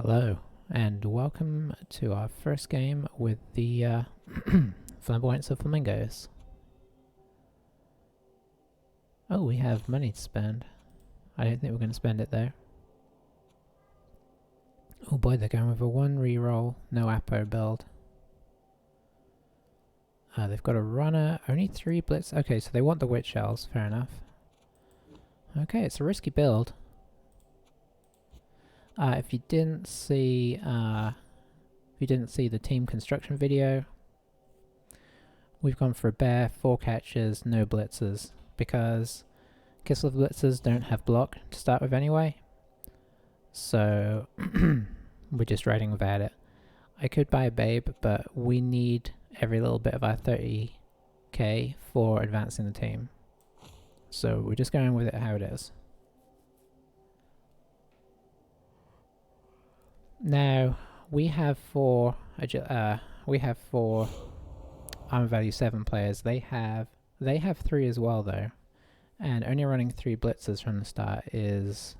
Hello, and welcome to our first game with the Flamboyance of Flamingos. Oh, we have money to spend. I don't think we're going to spend it though. Oh boy, they're going with a 1 reroll, no Apo build. They've got a runner, only 3 blitz. Okay, so they want the witch elves, fair enough. Okay, it's a risky build. If you didn't see the team construction video, we've gone for a bear, 4 catches, no blitzers, because Kislev blitzers don't have block to start with anyway. So we're just riding without it. I could buy a babe, but we need every little bit of our 30k for advancing the team. So we're just going with it how it is. Now we have 4 armor value 7 players. They have 3 as well though, and only running 3 blitzers from the start is,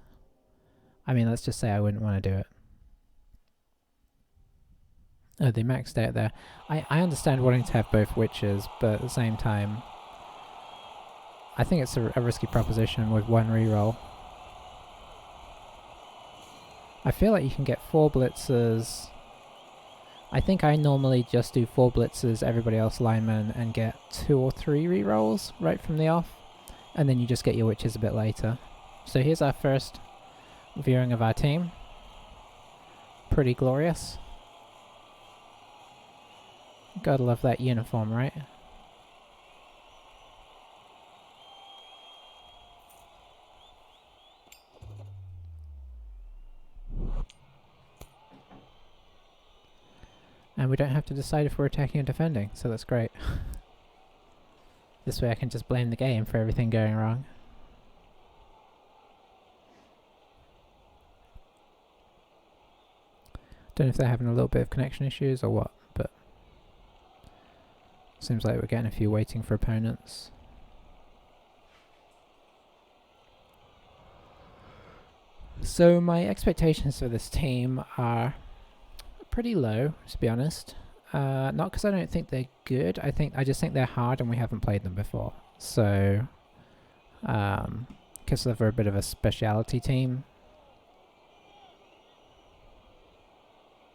I mean, let's just say I wouldn't want to do it. Oh, they maxed out there. I understand wanting to have both witches, but at the same time, I think it's a risky proposition with 1 reroll. I feel like you can get 4 blitzers. I think I normally just do 4 blitzers, everybody else linemen, and get 2 or 3 rerolls right from the off, and then you just get your witches a bit later. So here's our first viewing of our team. Pretty glorious. Gotta love that uniform, right? And we don't have to decide if we're attacking or defending, so that's great. This way I can just blame the game for everything going wrong. Don't know if they're having a little bit of connection issues or what, but seems like we're getting a few waiting for opponents. So my expectations for this team are pretty low, to be honest. Not because I don't think they're good. I just think they're hard and we haven't played them before. So Kislev are a bit of a speciality team.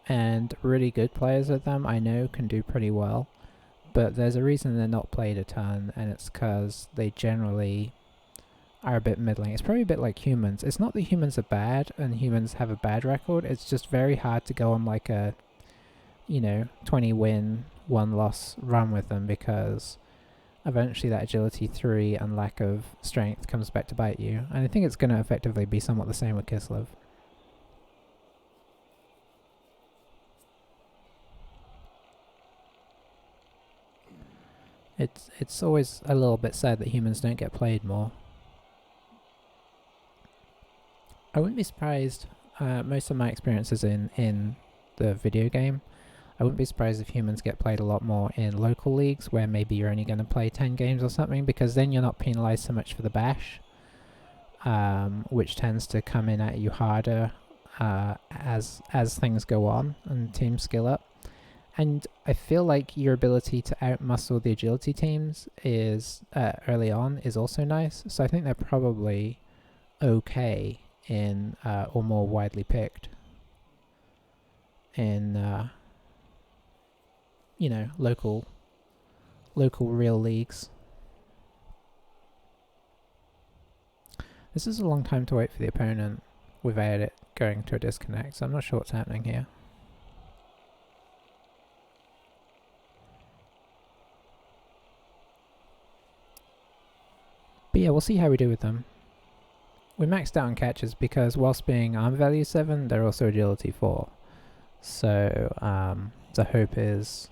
And really good players with them, I know, can do pretty well. But there's a reason they're not played a ton, and it's because they generally are a bit middling. It's probably a bit like humans. It's not that humans are bad and humans have a bad record. It's just very hard to go on like a, 20 win, 1 loss run with them, because eventually that agility 3 and lack of strength comes back to bite you. And I think it's going to effectively be somewhat the same with Kislev. It's always a little bit sad that humans don't get played more. I wouldn't be surprised, most of my experiences in the video game, I wouldn't be surprised if humans get played a lot more in local leagues where maybe you're only going to play 10 games or something, because then you're not penalised so much for the bash, which tends to come in at you harder as things go on and teams skill up. And I feel like your ability to outmuscle the agility teams is early on is also nice, so I think they're probably okay in or more widely picked in local real leagues. This is a long time to wait for the opponent without it going to a disconnect, so I'm not sure what's happening here. But yeah, we'll see how we do with them. We maxed out on catches because whilst being armor value 7, they're also agility 4. So the hope is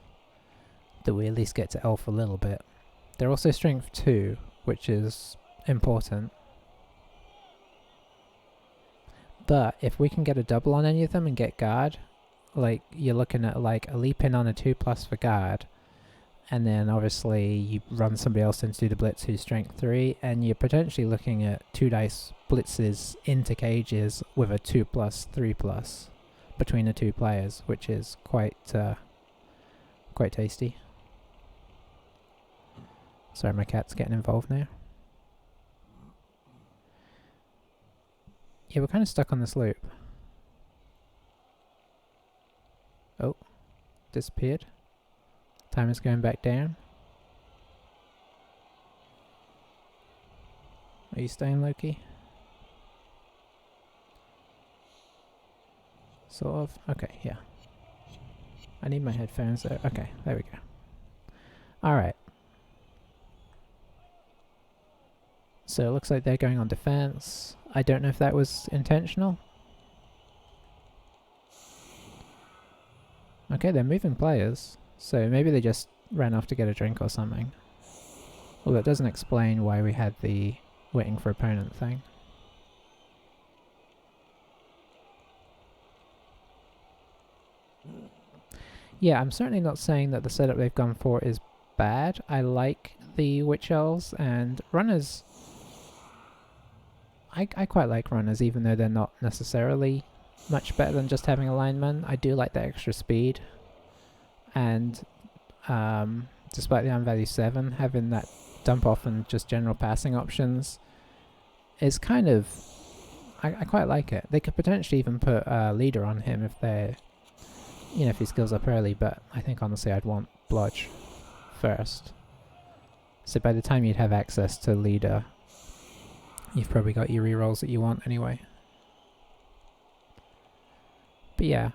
that we at least get to elf a little bit. They're also strength 2, which is important. But if we can get a double on any of them and get guard, like you're looking at like a leap in on a 2+ for guard, and then obviously you run somebody else in to do the blitz who's strength 3, and you're potentially looking at 2 dice blitzes into cages with a 2+, 3+, between the two players, which is quite tasty. Sorry, my cat's getting involved now. Yeah, we're kind of stuck on this loop. Oh, disappeared. Timer's going back down. Are you staying, Loki? Sort of. Okay, yeah. I need my headphones though. Okay, there we go. Alright. So it looks like they're going on defense. I don't know if that was intentional. Okay, they're moving players. So maybe they just ran off to get a drink or something. Well, that doesn't explain why we had the waiting for opponent thing. Yeah, I'm certainly not saying that the setup they've gone for is bad. I like the Witch Elves and runners. I quite like runners, even though they're not necessarily much better than just having a lineman. I do like the extra speed. And despite the value 7, having that dump off and just general passing options is kind of... I quite like it. They could potentially even put a leader on him if they're... You know, if he skills up early, but I think honestly I'd want Blodge first. So by the time you'd have access to leader, you've probably got your rerolls that you want anyway. But yeah,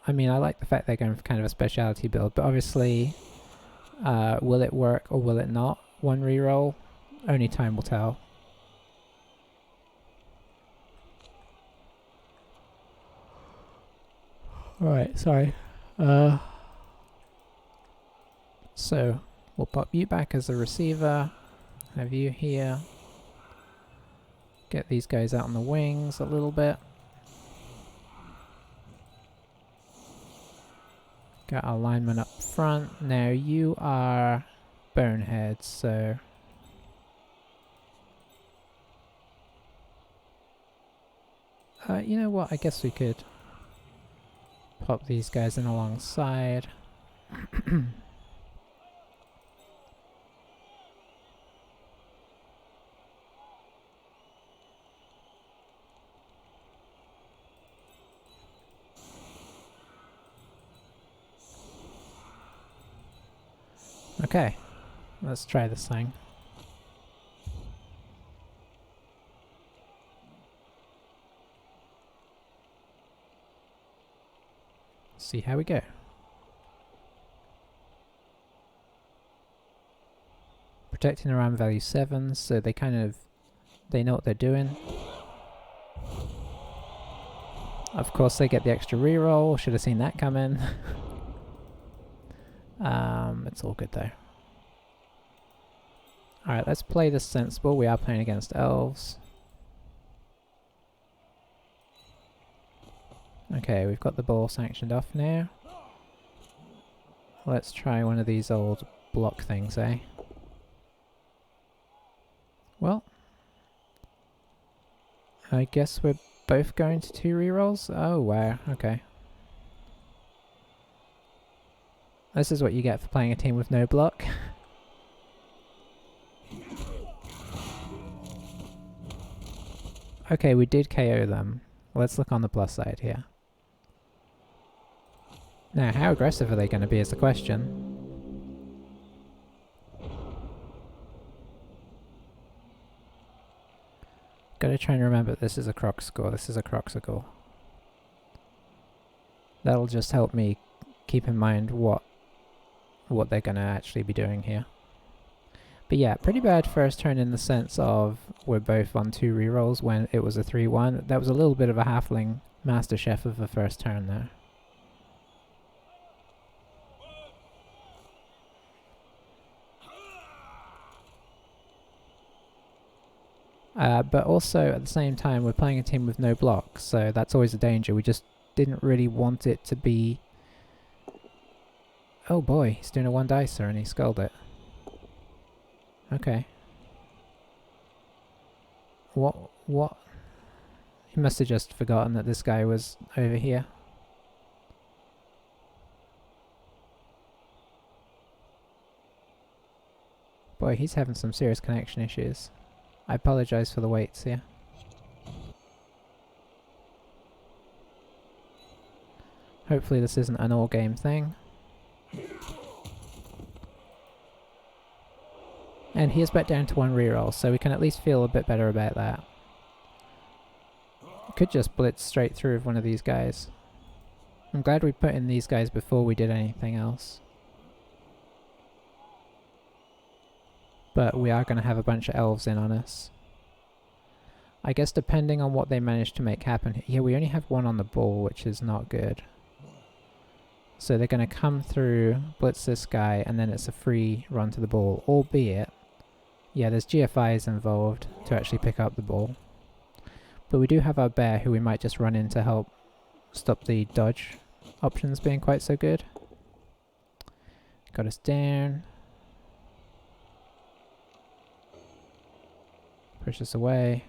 I mean, I like the fact they're going for kind of a speciality build, but obviously, will it work or will it not? One reroll, only time will tell. Alright, sorry. So, we'll pop you back as a receiver, have you here. Get these guys out on the wings a little bit. Got our lineman up front. Now you are Bonehead, so... you know what, I guess we could pop these guys in alongside. Okay, let's try this thing. See how we go. Protecting around value 7, so they know what they're doing. Of course they get the extra reroll, should have seen that come in. It's all good though. Alright, let's play this sensible. We are playing against elves. Okay, we've got the ball sanctioned off now. Let's try one of these old block things, eh? Well, I guess we're both going to 2 rerolls? Oh wow, okay. This is what you get for playing a team with no block. Okay, we did KO them. Let's look on the plus side here. Now, how aggressive are they going to be is the question. Gotta try and remember this is a croc score. This is a croxicle. That'll just help me keep in mind what they're going to actually be doing here. But yeah, pretty bad first turn in the sense of we're both on 2 rerolls when it was a 3-1. That was a little bit of a halfling master chef of a first turn there. But also at the same time we're playing a team with no blocks, so that's always a danger. We just didn't really want it to be... Oh boy, he's doing a 1 dicer and he sculled it. Okay. What? He must have just forgotten that this guy was over here. Boy, he's having some serious connection issues. I apologize for the waits here. Hopefully this isn't an all-game thing. And he is back down to 1 reroll, so we can at least feel a bit better about that. Could just blitz straight through with one of these guys. I'm glad we put in these guys before we did anything else. But we are going to have a bunch of elves in on us. I guess depending on what they manage to make happen. Yeah, we only have 1 on the ball, which is not good. So they're going to come through, blitz this guy, and then it's a free run to the ball, albeit, yeah, there's GFIs involved to actually pick up the ball. But we do have our bear who we might just run in to help stop the dodge options being quite so good. Got us down. Push us away.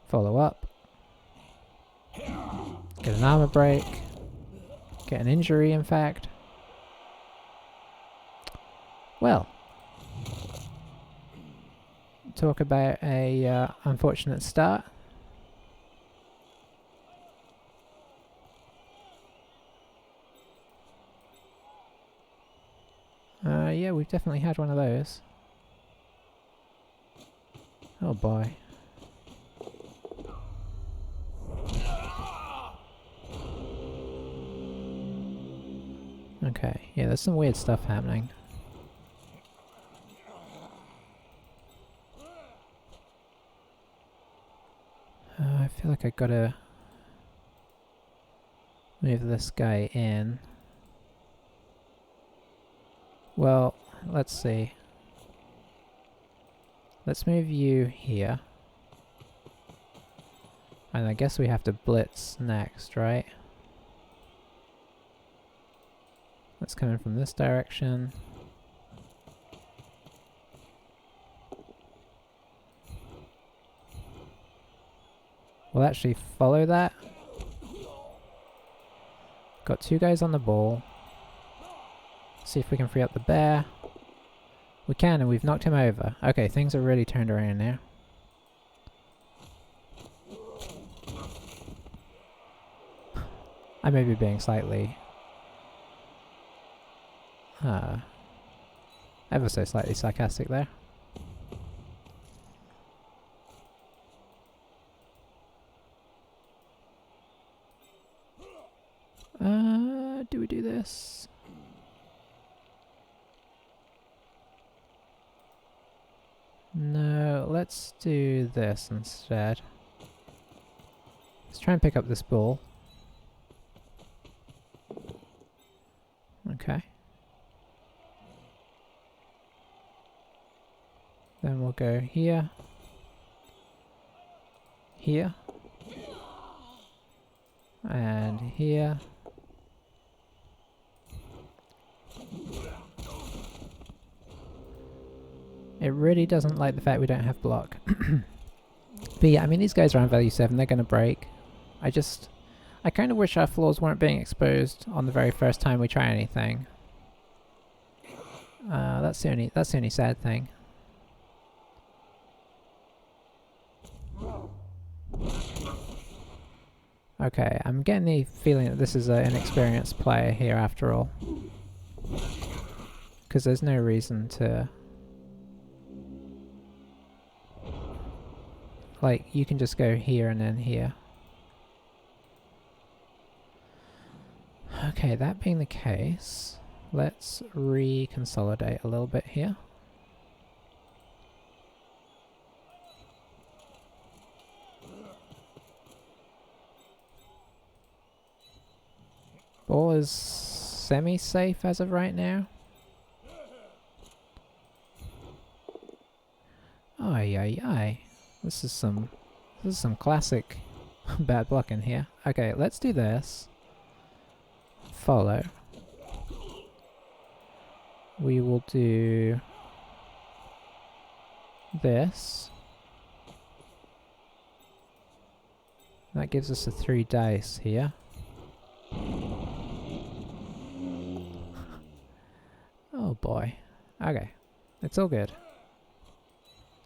Follow up. Get an armor break. Get an injury, in fact. Well. Talk about a unfortunate start. Yeah, we've definitely had one of those. Oh boy. Okay, yeah, there's some weird stuff happening. I feel like I gotta move this guy in. Well, let's see. Let's move you here. And I guess we have to blitz next, right? That's coming from this direction. We'll actually follow that. Got 2 guys on the ball. See if we can free up the bear. We can, and we've knocked him over. Okay, things are really turned around now. I may be being slightly... ever so slightly sarcastic there. Do we do this? No, let's do this instead. Let's try and pick up this ball. Okay. Then we'll go here. Here. And here. It really doesn't like the fact we don't have block. But yeah, I mean, these guys are on value 7, they're gonna break. I kind of wish our flaws weren't being exposed on the very first time we try anything. That's the only sad thing. Okay, I'm getting the feeling that this is an inexperienced player here after all. Because there's no reason to... Like, you can just go here and then here. Okay, that being the case, let's reconsolidate a little bit here. Ball is semi-safe as of right now. Ay ay ay. This is some classic bad blocking here. Okay, let's do this. Follow. We will do this. That gives us a 3 dice here. Oh boy. Okay. It's all good.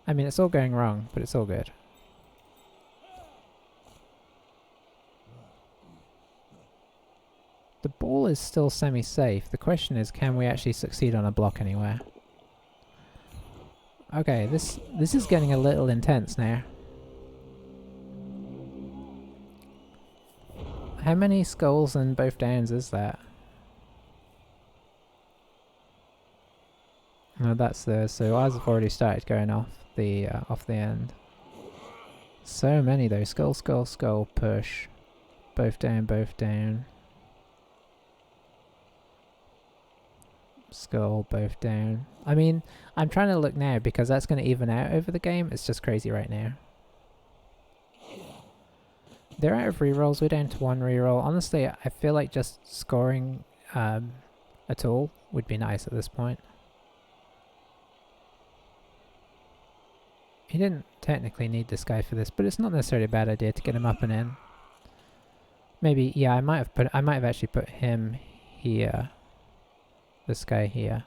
I mean, it's all going wrong, but it's all good. The ball is still semi-safe. The question is, can we actually succeed on a block anywhere? Okay, this is getting a little intense now. How many skulls and both downs is that? No, that's the... So ours have already started going off the end. So many though. Skull, skull, skull, push. Both down, both down. Skull, both down. I mean, I'm trying to look now because that's going to even out over the game. It's just crazy right now. They're out of rerolls. We're down to 1 reroll. Honestly, I feel like just scoring at all would be nice at this point. He didn't technically need this guy for this, but it's not necessarily a bad idea to get him up and in. Maybe, yeah, I might have actually put him here. This guy here.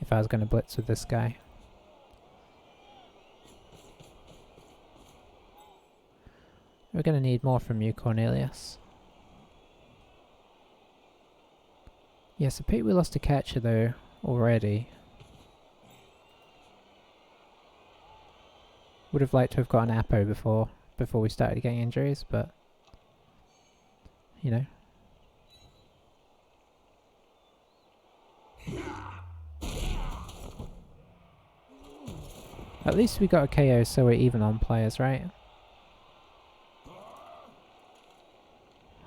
If I was going to blitz with this guy. We're going to need more from you, Cornelius. Yes, I pity we lost a catcher though, already. Would have liked to have got an Apo before we started getting injuries, but... You know. At least we got a KO, so we're even on players, right?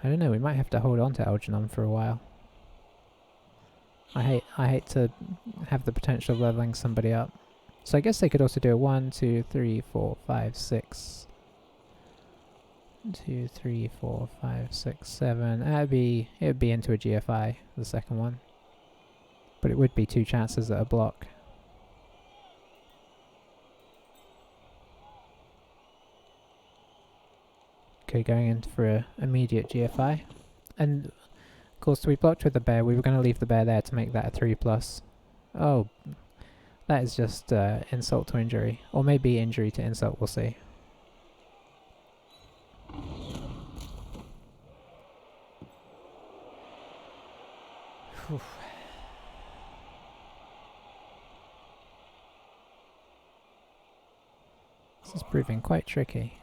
I don't know, we might have to hold on to Algernon for a while. I hate to have the potential of leveling somebody up. So I guess they could also do a 1, 2, 3, 4, 5, 6. 2, 3, 4, 5, 6, 7. It would be into a GFI, the second one. But it would be 2 chances at a block. Okay, going in for an immediate GFI. And of course we blocked with the bear. We were going to leave the bear there to make that a 3+. Oh, that is just insult to injury. Or maybe injury to insult, we'll see. This is proving quite tricky.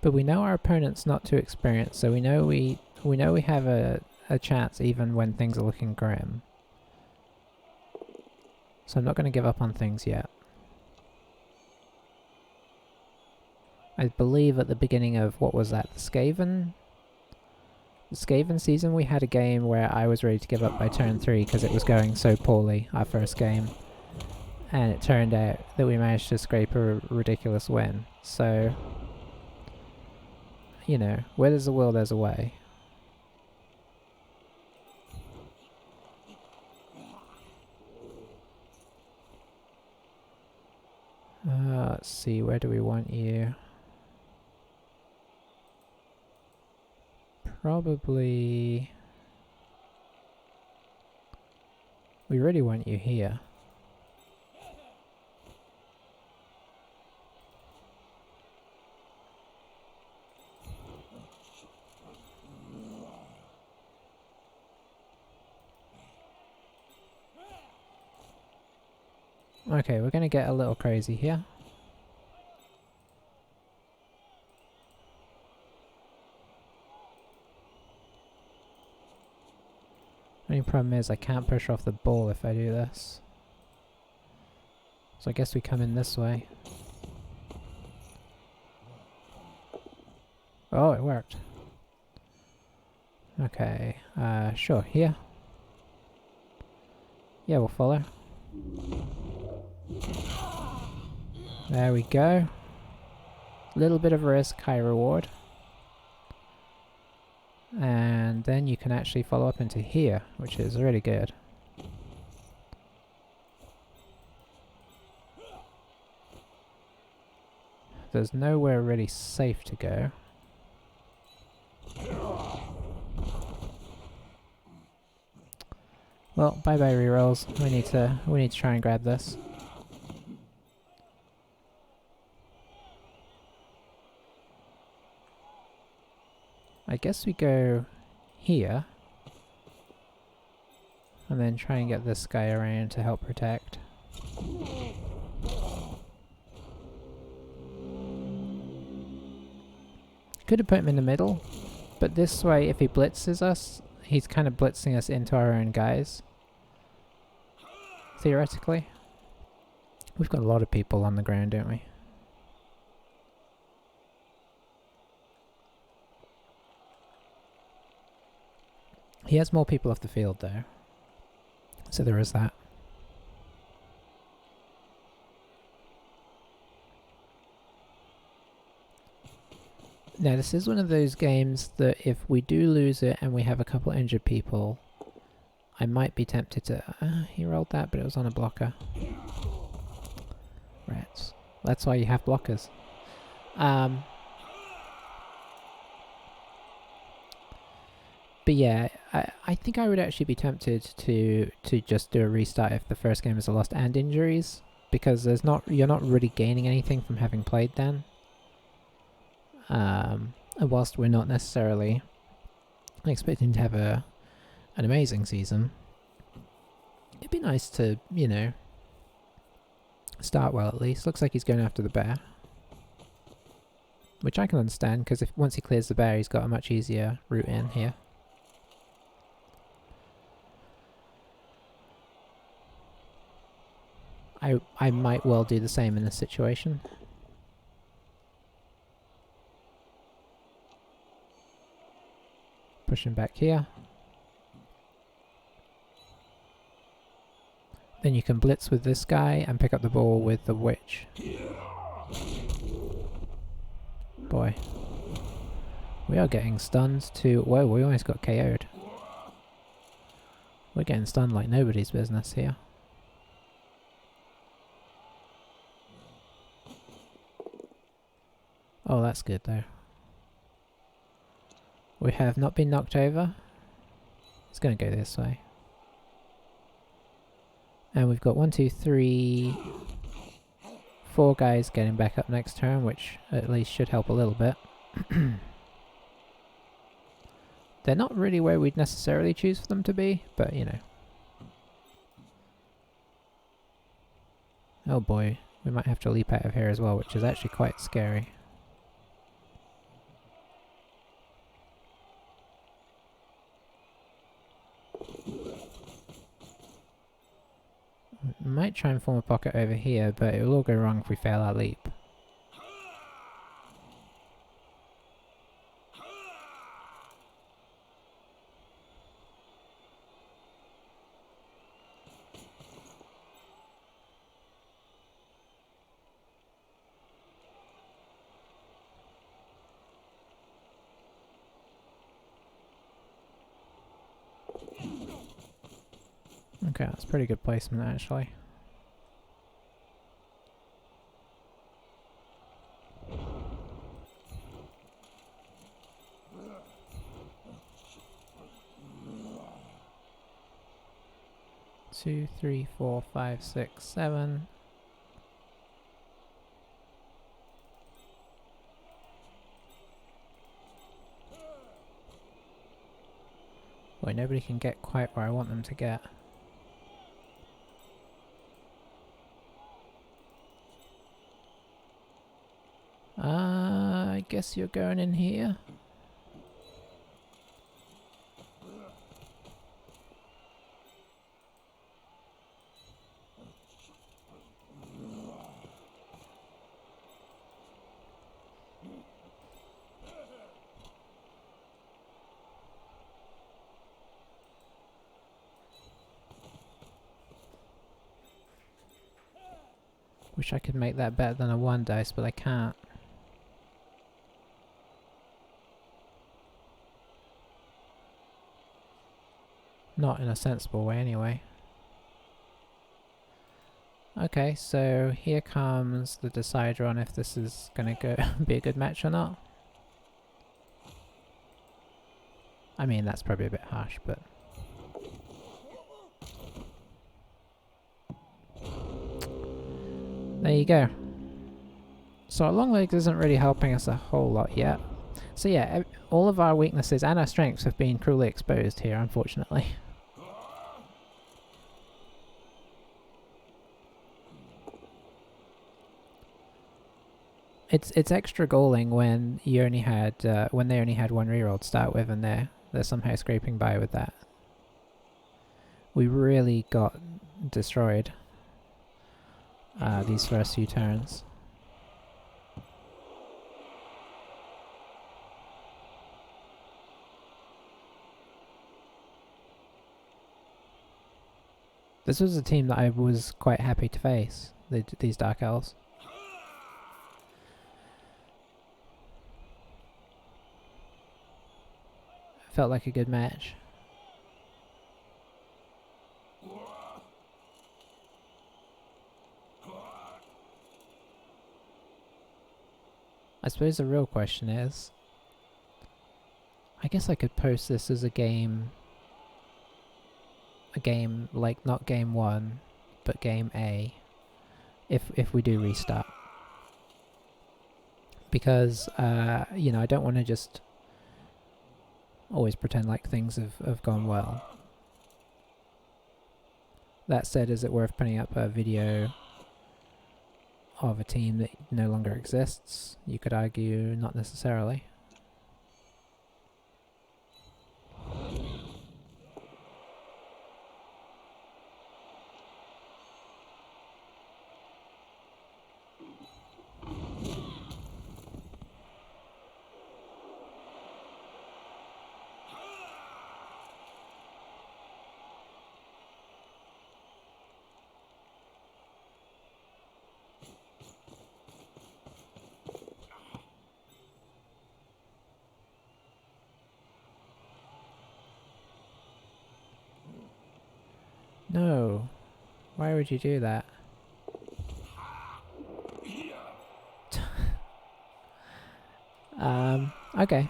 But we know our opponent's not too experienced, so we know we have a chance even when things are looking grim. So I'm not going to give up on things yet. I believe at the beginning of, what was that, the Skaven season, we had a game where I was ready to give up by turn 3 because it was going so poorly, our first game. And it turned out that we managed to scrape a ridiculous win. So... You know, where there's a will, there's a way. Let's see, where do we want you? Probably... We really want you here. Okay, we're gonna get a little crazy here. Only problem is I can't push off the ball if I do this. So I guess we come in this way. Oh, it worked. Okay, sure, here. Yeah, we'll follow. There we go. Little bit of risk, high reward. And then you can actually follow up into here, which is really good. There's nowhere really safe to go. Well, bye bye rerolls. We need to try and grab this. I guess we go here. And then try and get this guy around to help protect. Could have put him in the middle, but this way if he blitzes us, he's kind of blitzing us into our own guys. Theoretically. We've got a lot of people on the ground, don't we? He has more people off the field though. So there is that. Now this is one of those games that if we do lose it and we have a couple injured people, I might be tempted to... he rolled that, but it was on a blocker. Rats. That's why you have blockers. But yeah, I think I would actually be tempted to just do a restart if the first game is a lost and injuries, because you're not really gaining anything from having played then. And whilst we're not necessarily expecting to have an amazing season, it'd be nice to, you know, start well at least. Looks like he's going after the bear, which I can understand, because if once he clears the bear, he's got a much easier route in here. I might well do the same in this situation. Push him back here. Then you can blitz with this guy and pick up the ball with the witch. Boy. We are getting stunned to... Whoa, we almost got KO'd. We're getting stunned like nobody's business here. Oh, that's good though. We have not been knocked over. It's going to go this way. And we've got 1, 2, 3, 4 guys getting back up next turn, which at least should help a little bit. They're not really where we'd necessarily choose for them to be, but you know. Oh boy, we might have to leap out of here as well, which is actually quite scary. Might try and form a pocket over here, but it will all go wrong if we fail our leap. Okay, that's pretty good placement actually. Two, 3, 4, 5, 6, 7. Boy, nobody can get quite where I want them to get. I guess you're going in here. Wish I could make that better than a 1 dice, but I can't. Not in a sensible way anyway. Okay, so here comes the decider on if this is gonna be a good match or not. I mean, that's probably a bit harsh, but... There you go. So our long legs isn't really helping us a whole lot yet. So yeah, all of our weaknesses and our strengths have been cruelly exposed here, unfortunately. It's extra galling when you only had when they only had one reroll to start with, and they're somehow scraping by with that. We really got destroyed these first few turns. This was a team that I was quite happy to face, these Dark Elves. Felt like a good match. I suppose the real question is, I guess I could post this as a game like not game 1, but game A, if we do restart. Because, you know, I don't want to just always pretend like things have gone well. That said, is it worth putting up a video of a team that no longer exists? You could argue not necessarily. No. Why would you do that? Okay.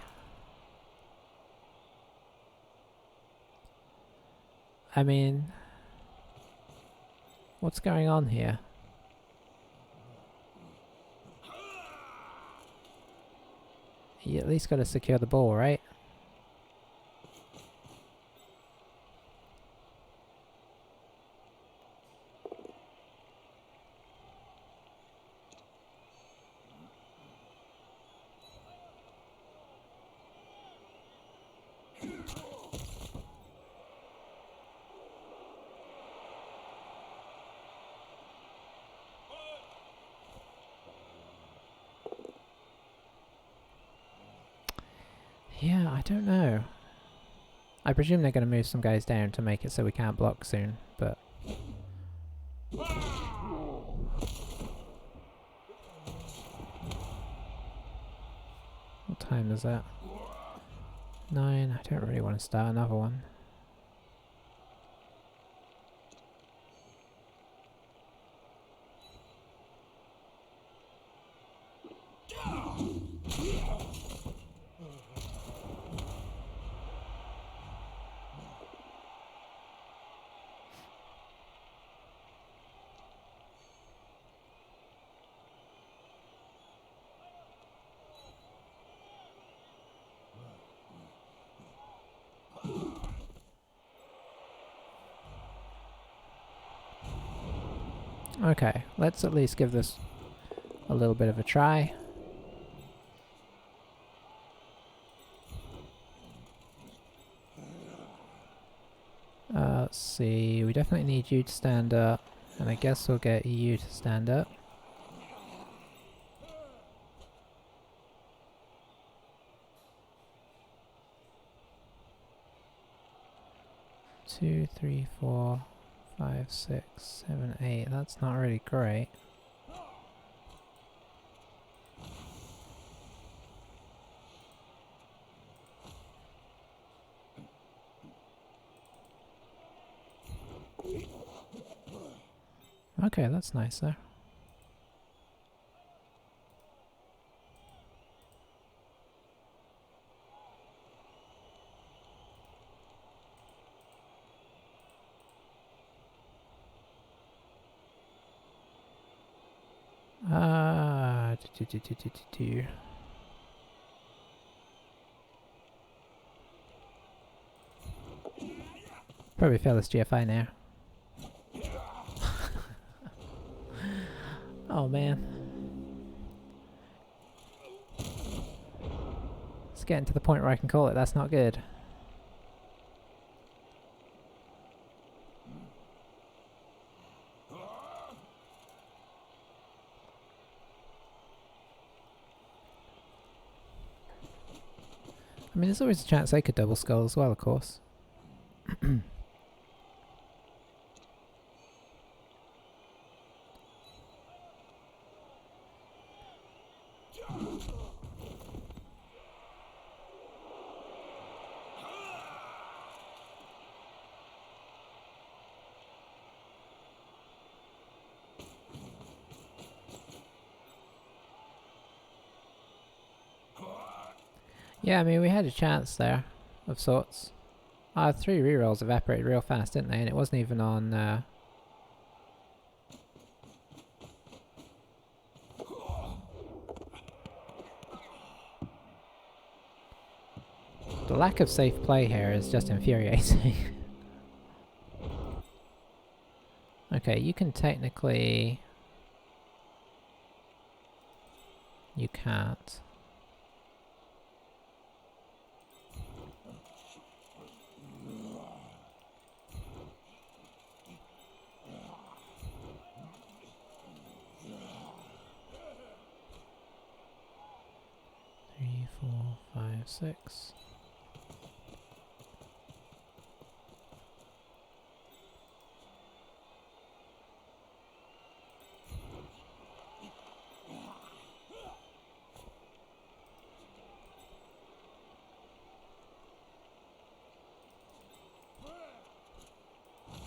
I mean, what's going on here? You at least gotta secure the ball, right? Yeah, I don't know. I presume they're going to move some guys down to make it so we can't block soon, but... What time is that? 9. I don't really want to start another one. Okay, let's at least give this a little bit of a try. Let's see, we definitely need you to stand up, and I guess we'll get you to stand up. Two, three, 4, 5, 6, 7, 8. That's not really great. Okay, that's nice though. Ah, probably fail this GFI now. Oh man. It's getting to the point where I can call it. That's not good. I mean, there's always a chance they could double skull as well, of course. Yeah, I mean, we had a chance there, of sorts. Our 3 rerolls evaporated real fast, didn't they? And it wasn't even on... The lack of safe play here is just infuriating. Okay, you can technically... You can't. Three, 4, 5, 6.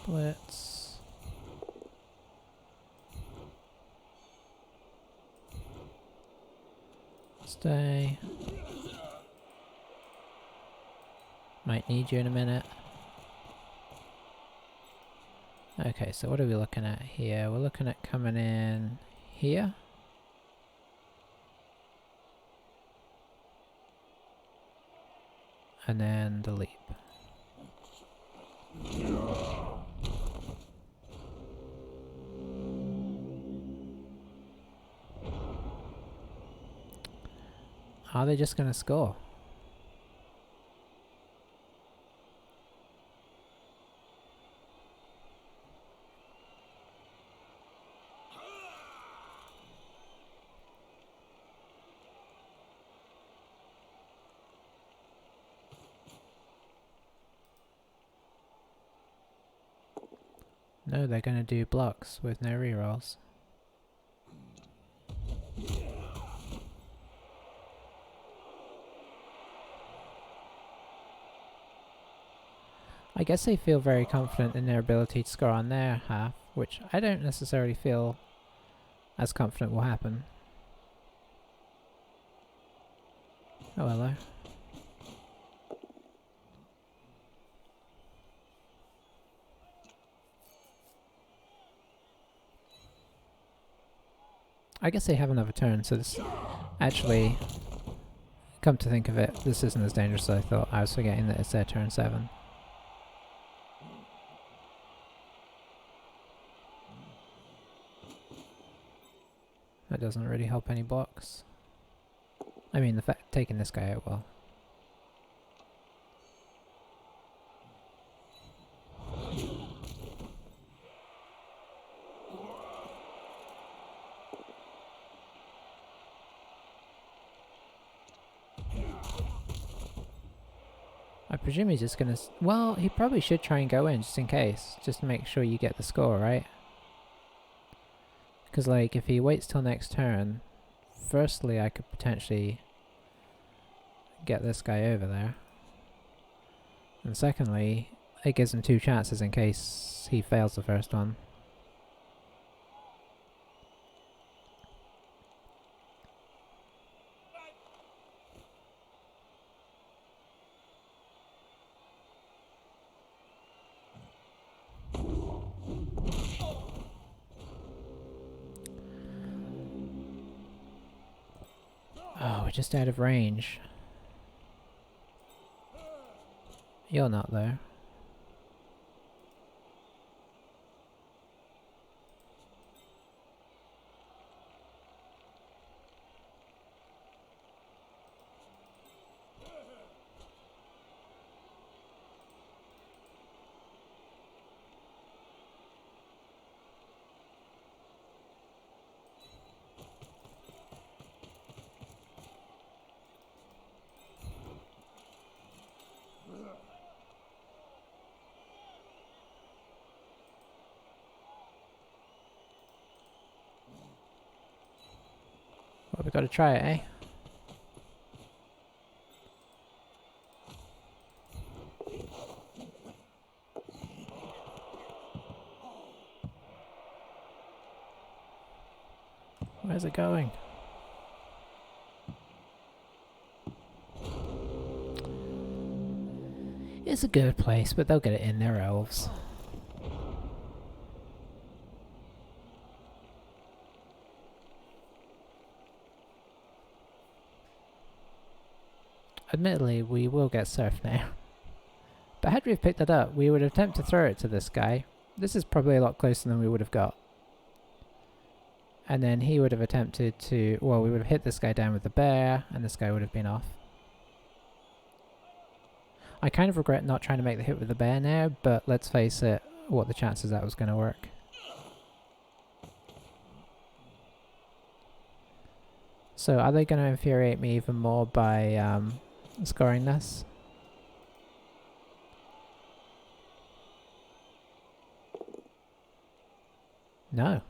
Blitz. Stay. Might need you in a minute. Okay, so what are we looking at here? We're looking at coming in here. And then the leap. Are they just gonna score? No, they're gonna do blocks with no rerolls. I guess they feel very confident in their ability to score on their half, which I don't necessarily feel as confident will happen. Oh, hello. I guess they have another turn, so this actually, come to think of it, this isn't as dangerous as I thought. I was forgetting that it's their turn 7. That doesn't really help any blocks. I mean, the fact taking this guy out will. I presume he's just gonna... well, he probably should try and go in just in case. Just to make sure you get the score, right? Because, like, if he waits till next turn, firstly, I could potentially get this guy over there. And secondly, it gives him 2 chances in case he fails the first one. Oh, we're just out of range. You're not, though. Well, we've got to try it, eh? Where's it going? It's a good place, but they'll get it in. They're elves. Admittedly, we will get surf now. But had we have picked it up, we would have attempted to throw it to this guy. This is probably a lot closer than we would have got. And then he would have attempted to... Well, we would have hit this guy down with the bear, and this guy would have been off. I kind of regret not trying to make the hit with the bear now, but let's face it, what the chances that was going to work. So are they going to infuriate me even more by scoring this? No.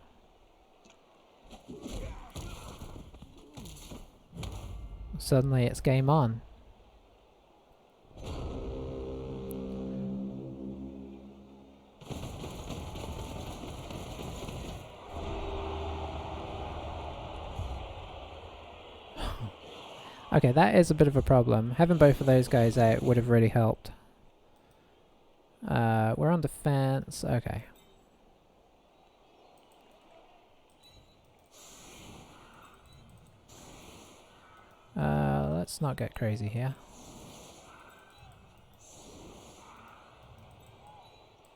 Suddenly it's game on. Okay, that is a bit of a problem. Having both of those guys out would have really helped. We're on defense. Okay. Let's not get crazy here.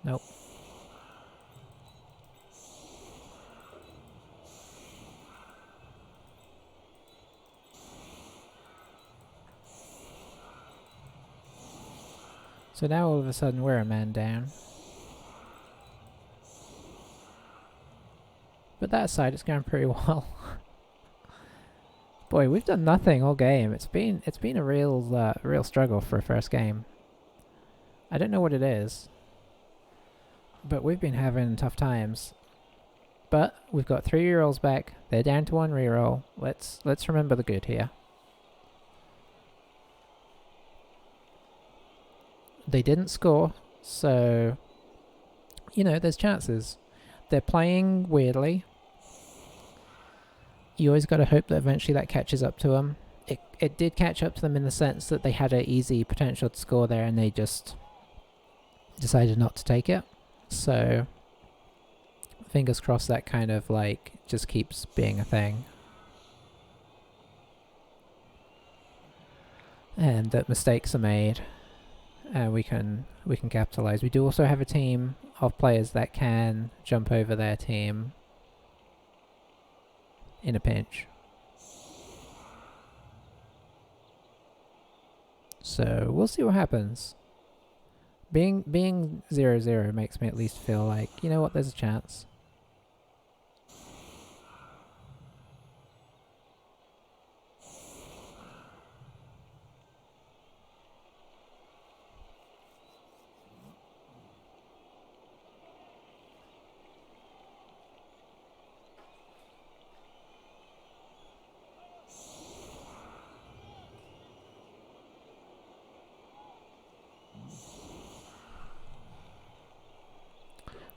Nope. So now all of a sudden we're a man down. But that side it's going pretty well. Boy, we've done nothing all game. It's been a real struggle for a first game. I don't know what it is, but we've been having tough times. But we've got 3 rerolls back. They're down to 1 reroll. Let's remember the good here. They didn't score, so you know there's chances. They're playing weirdly. You always got to hope that eventually that catches up to them. It did catch up to them in the sense that they had an easy potential to score there and they just decided not to take it. So fingers crossed that kind of like just keeps being a thing. And that mistakes are made and we can capitalize. We do also have a team of players that can jump over their team in a pinch. So we'll see what happens. Being 0-0 makes me at least feel like, you know what, there's a chance.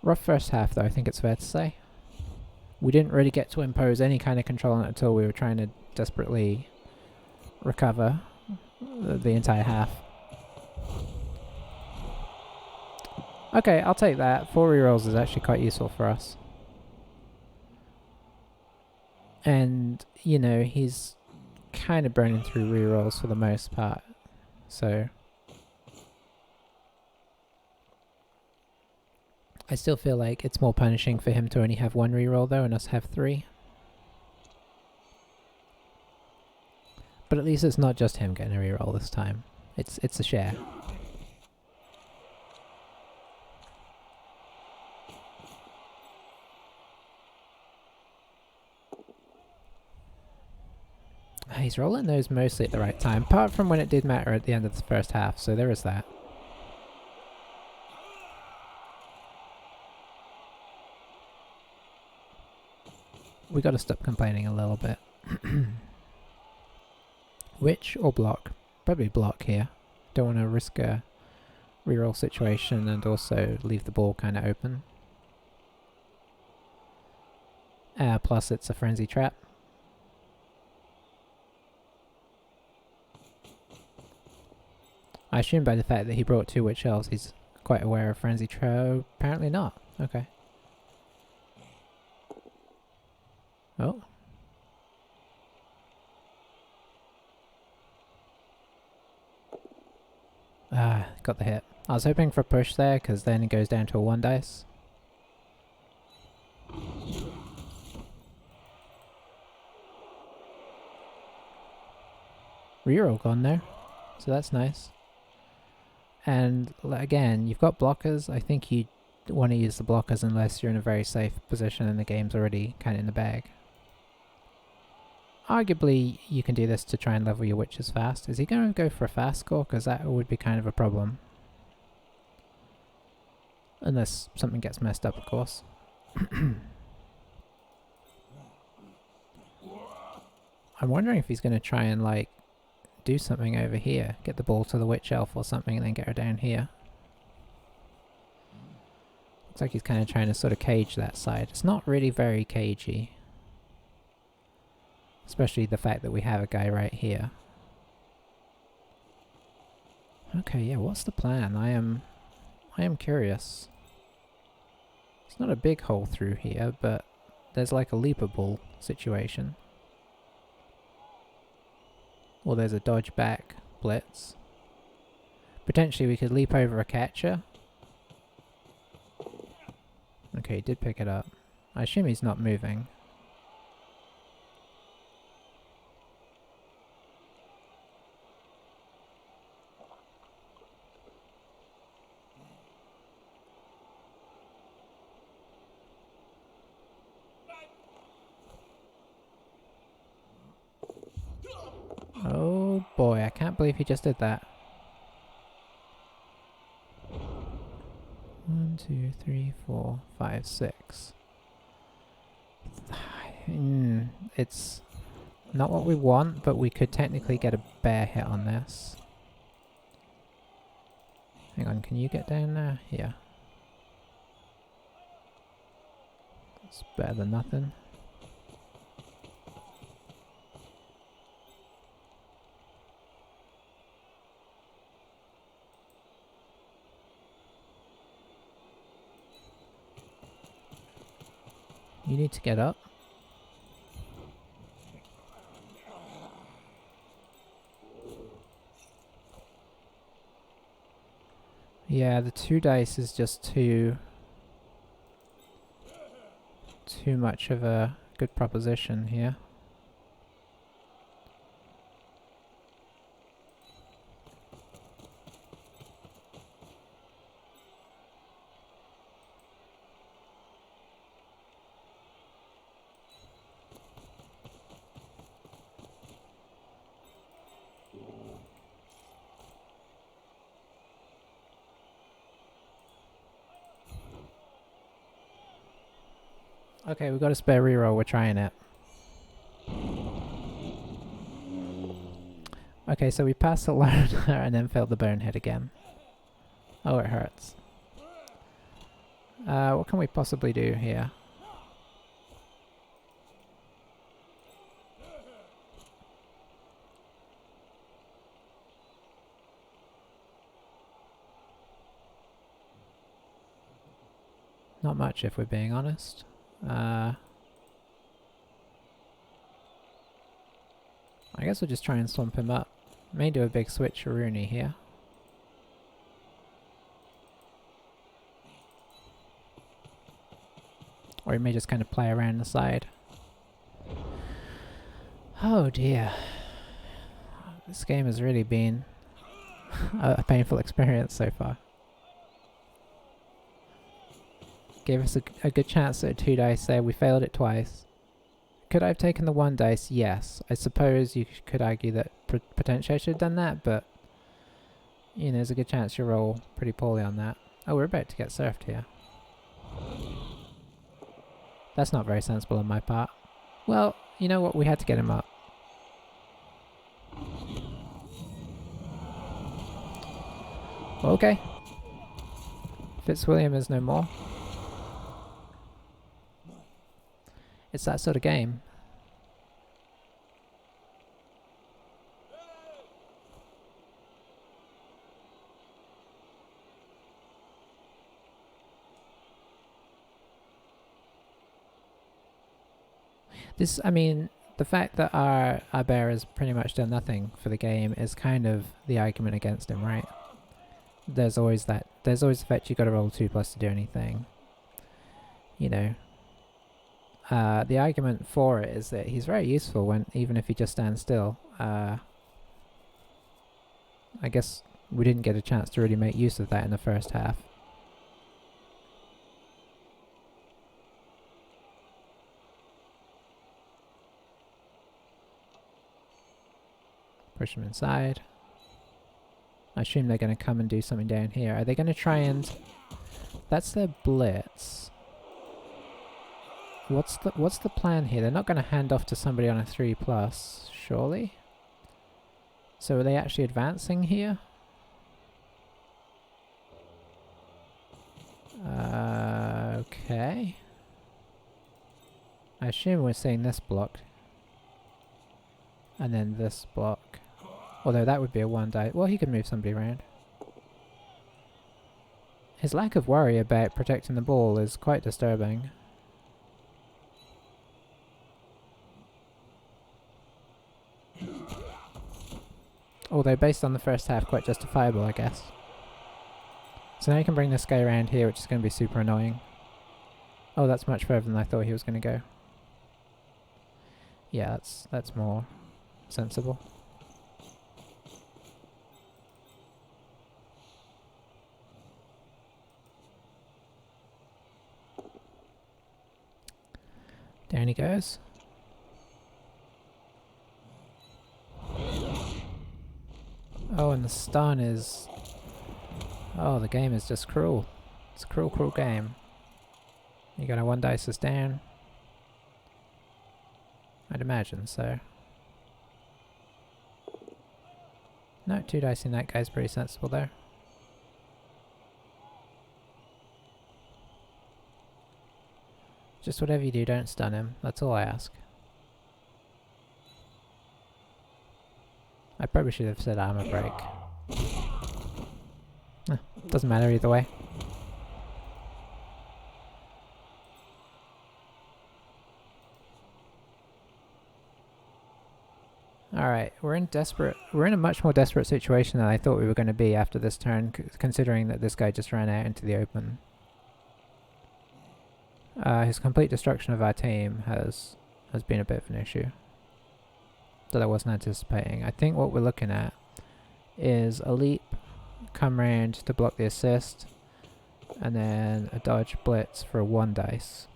Rough first half though, I think it's fair to say. We didn't really get to impose any kind of control on it until we were trying to desperately recover the entire half. Okay, I'll take that. 4 rerolls is actually quite useful for us. And, you know, he's kind of burning through rerolls for the most part, so I still feel like it's more punishing for him to only have one reroll though and us have 3. But at least it's not just him getting a reroll this time. It's a share. He's rolling those mostly at the right time, apart from when it did matter at the end of the first half, so there is that. We gotta stop complaining a little bit. Witch or block? Probably block here. Don't want to risk a reroll situation and also leave the ball kind of open. Plus it's a frenzy trap. I assume by the fact that he brought 2 Witch Elves he's quite aware of frenzy trap. Apparently not. Okay. Oh. Got the hit. I was hoping for a push there, because then it goes down to a 1 dice. Reroll gone there, so that's nice. And again, you've got blockers. I think you want to use the blockers unless you're in a very safe position and the game's already kind of in the bag. Arguably, you can do this to try and level your witches fast. Is he going to go for a fast score? Because that would be kind of a problem. Unless something gets messed up, of course. I'm wondering if he's going to try and, like, do something over here. Get the ball to the witch elf or something and then get her down here. Looks like he's kind of trying to sort of cage that side. It's not really very cagey. Especially the fact that we have a guy right here. Okay, yeah, what's the plan? I am curious. It's not a big hole through here, but there's like a leapable situation. Or there's a dodge back blitz. Potentially we could leap over a catcher. Okay, he did pick it up. I assume he's not moving. Oh boy, I can't believe he just did that. 1, 2, 3, 4, 5, 6. It's not what we want, but we could technically get a bear hit on this. Hang on, can you get down there? Yeah. It's better than nothing. You need to get up. Yeah, the 2 dice is just too much of a good proposition here. Okay, we've got a spare reroll, we're trying it. Okay, so we passed the loader and then failed the bonehead again. Oh, it hurts. What can we possibly do here? Not much, if we're being honest. I I guess we'll just try and swamp him up. May do a big switcheroonie here. Or he may just kind of play around the side. Oh dear. This game has really been a painful experience so far. Gave us a good chance at a 2 dice there. We failed it twice. Could I have taken the 1 dice? Yes. I suppose you could argue that potentially I should have done that, but you know, there's a good chance you roll pretty poorly on that. Oh, we're about to get surfed here. That's not very sensible on my part. Well, you know what? We had to get him up. Okay. Fitzwilliam is no more. It's that sort of game. This, I mean, the fact that our bear has pretty much done nothing for the game is kind of the argument against him, right? There's always the fact you gotta roll 2+ to do anything. You know. The argument for it is that he's very useful when, even if he just stands still. I guess we didn't get a chance to really make use of that in the first half. Push him inside. I assume they're going to come and do something down here. Are they going to try and... That's their blitz. What's the plan here? They're not going to hand off to somebody on a 3+, surely? So are they actually advancing here? Okay. I assume we're seeing this blocked. And then this block. Although that would be a 1 die. Well, he could move somebody around. His lack of worry about protecting the ball is quite disturbing. Although based on the first half, quite justifiable, I guess. So now you can bring this guy around here, which is going to be super annoying. Oh, that's much further than I thought he was going to go. Yeah, that's more sensible. Down he goes. Oh, and the stun is... Oh, the game is just cruel. It's a cruel, cruel game. You got a 1 dice is down. I'd imagine so. No, 2 dice in that guy's pretty sensible there. Just whatever you do, don't stun him. That's all I ask. I probably should have said armor break. Doesn't matter either way. Alright, we're in a much more desperate situation than I thought we were going to be after this turn, considering that this guy just ran out into the open. His complete destruction of our team has been a bit of an issue that I wasn't anticipating. I think what we're looking at is a leap, come round to block the assist, and then a dodge blitz for a 1 dice.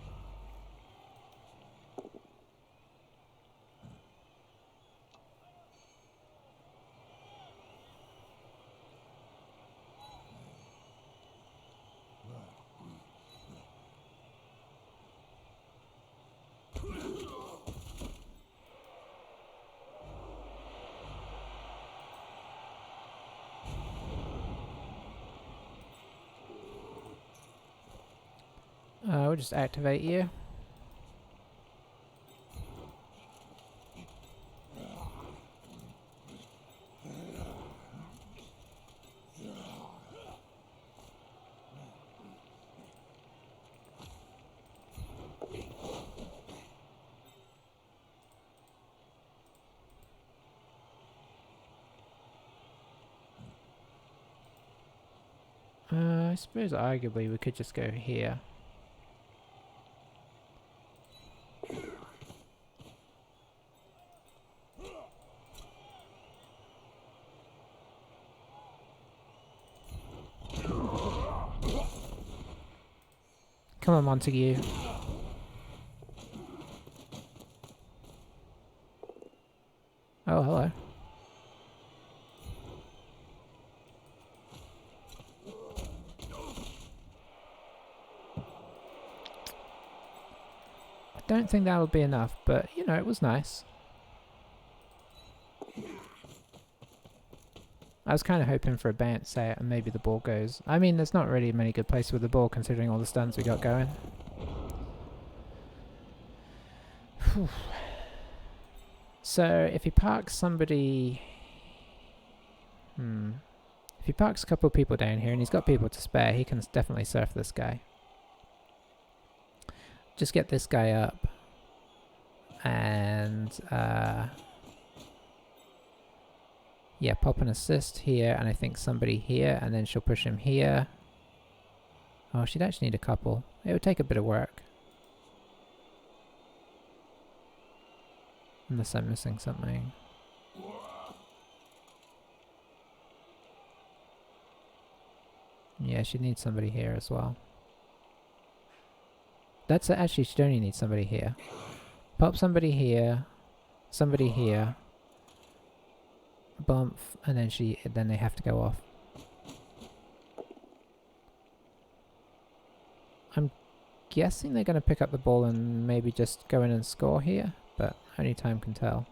We'll just activate you. I suppose arguably we could just go here. Come on, Montague. Oh, hello. I don't think that would be enough, but, you know, it was nice. I was kind of hoping for a bounce set and maybe the ball goes. I mean, there's not really many good places with the ball considering all the stunts we got going. Whew. So, if he parks somebody... If he parks a couple of people down here and he's got people to spare, he can definitely surf this guy. Just get this guy up. And, yeah, pop an assist here, and I think somebody here, and then she'll push him here. Oh, she'd actually need a couple. It would take a bit of work. Unless I'm missing something. Yeah, she'd need somebody here as well. That's actually, she'd only need somebody here. Pop somebody here, somebody here. Bump, and then they have to go off. I'm guessing they're going to pick up the ball and maybe just go in and score here, but only time can tell.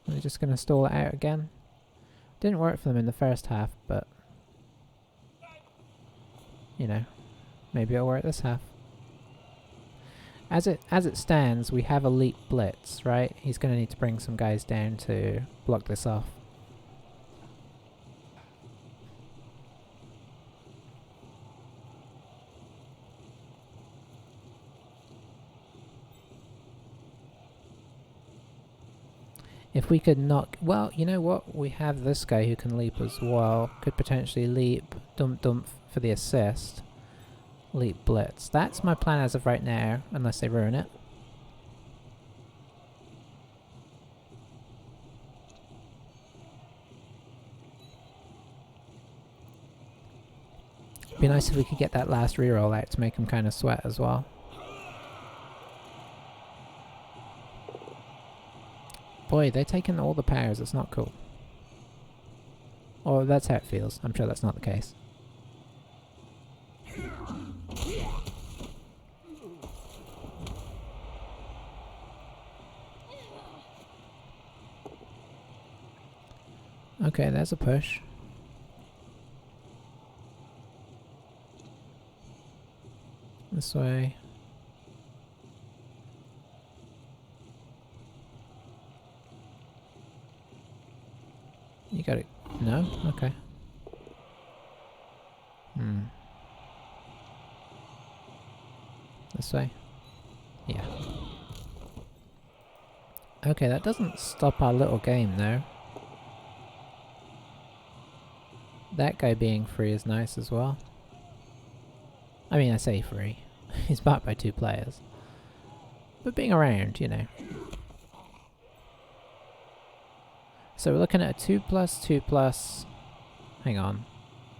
They're just going to stall it out again. Didn't work for them in the first half, but you know, maybe it'll work this half. As it stands, we have elite blitz, right? He's going to need to bring some guys down to block this off. If we could knock... Well, you know what? We have this guy who can leap as well. Could potentially leap, dump for the assist. Leap blitz. That's my plan as of right now, unless they ruin it. Be nice if we could get that last reroll out to make him kind of sweat as well. Boy, they're taking all the powers. It's not cool. Or that's how it feels. I'm sure that's not the case. Okay, there's a push. This way. You got it. No? Okay. This way? Yeah. Okay, that doesn't stop our little game though. That guy being free is nice as well. I mean, I say free. He's backed by 2 players. But being around, you know. So we're looking at a 2+2+... Hang on.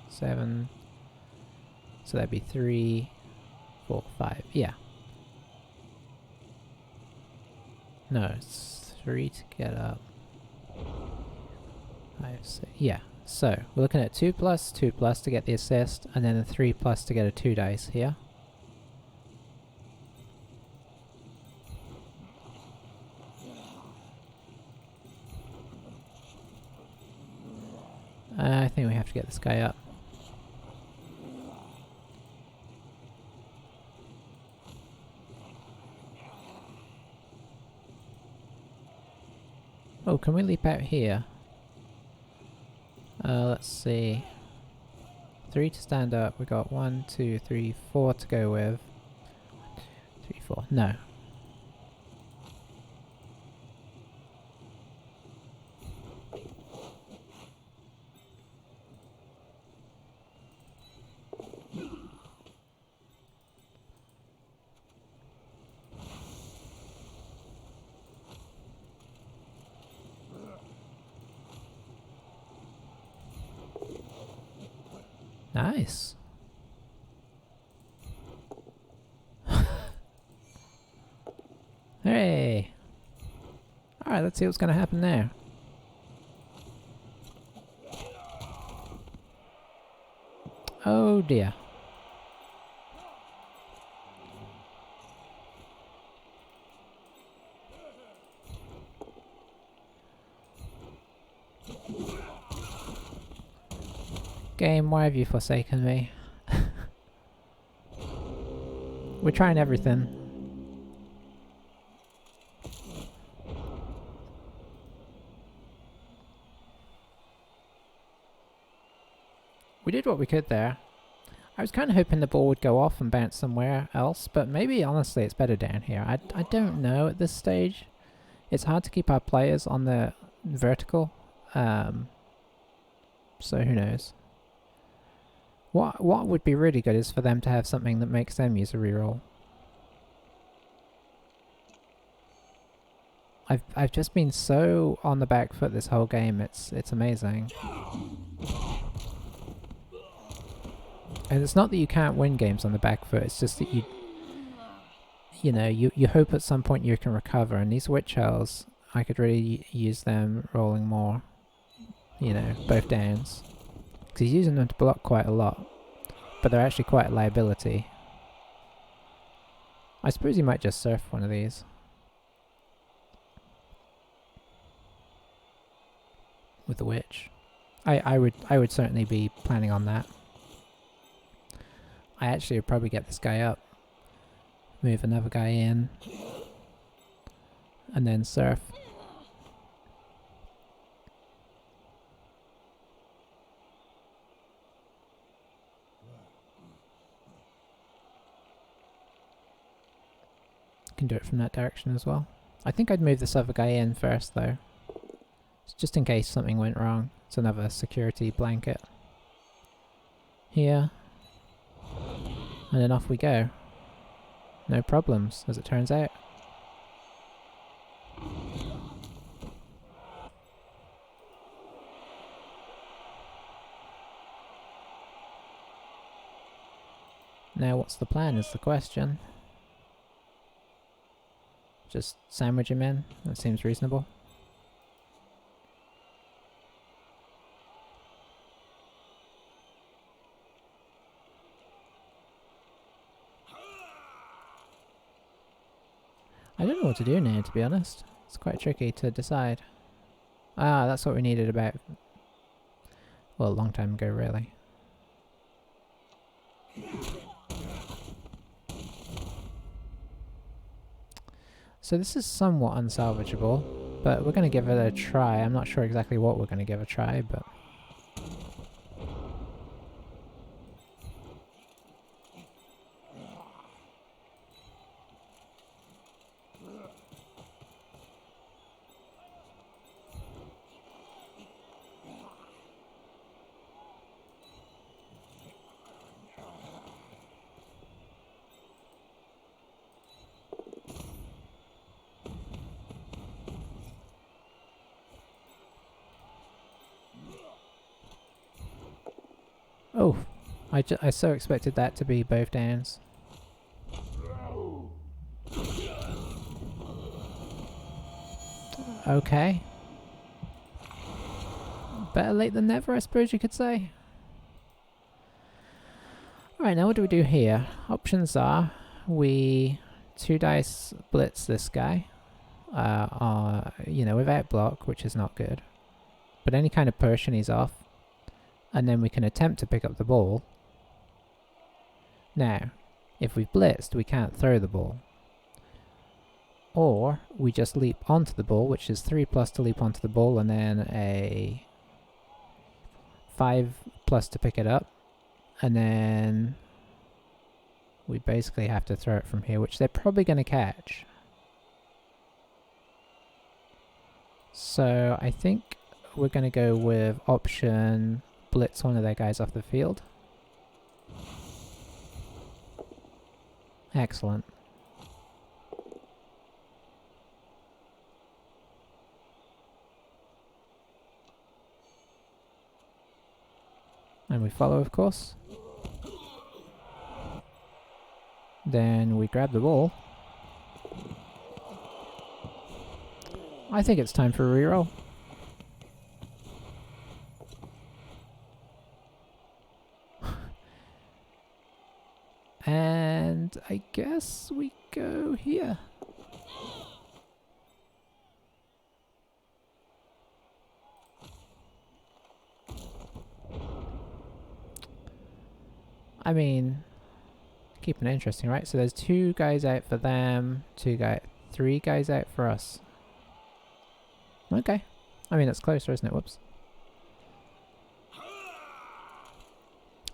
7... So that'd be 3, 4, 5. Yeah. No, it's 3 to get up. 5, 6. Yeah. So we're looking at 2+2+ to get the assist, and then a 3+ to get a 2 dice here. I think we have to get this guy up. Oh, can we leap out here? Let's see. 3 to stand up. We got 1, 2, 3, 4 to go with. 3, 4. No. Nice. Hey! Alright, let's see what's gonna happen there. Oh dear. Game, why have you forsaken me? We're trying everything. We did what we could there. I was kind of hoping the ball would go off and bounce somewhere else, but maybe honestly it's better down here. I don't know at this stage. It's hard to keep our players on the vertical, so who knows. What would be really good is for them to have something that makes them use a reroll. I've just been so on the back foot this whole game. It's amazing. And it's not that you can't win games on the back foot. It's just that you know, you hope at some point you can recover. And these witch elves, I could really use them rolling more. You know, both downs. Because he's using them to block quite a lot. But they're actually quite a liability. I suppose he might just surf one of these. With the witch. I would certainly be planning on that. I actually would probably get this guy up. Move another guy in. And then surf. Can do it from that direction as well. I think I'd move this other guy in first though. Just in case something went wrong. It's another security blanket. Here. And then off we go. No problems, as it turns out. Now what's the plan is the question. Just sandwich him in? That seems reasonable. I don't know what to do now, to be honest. It's quite tricky to decide. Ah, that's what we needed about... well, a long time ago, really. So this is somewhat unsalvageable, but we're going to give it a try. I'm not sure exactly what we're going to give a try, but... oh, I so expected that to be both downs. Okay. Better late than never, I suppose you could say. Alright, now what do we do here? Options are, we 2 dice blitz this guy, you know, without block, which is not good. But any kind of push and he's off. And then we can attempt to pick up the ball. Now, if we've blitzed, we can't throw the ball. Or, we just leap onto the ball, which is 3+ to leap onto the ball, and then a 5 plus to pick it up, and then we basically have to throw it from here, which they're probably going to catch. So I think we're going to go with option blitz one of their guys off the field. Excellent. And we follow, of course. Then we grab the ball. I think it's time for a reroll. And I guess we go here. I mean, keeping it interesting, right? So there's 2 guys out for them, 3 guys out for us. Okay. I mean, it's closer, isn't it? Whoops.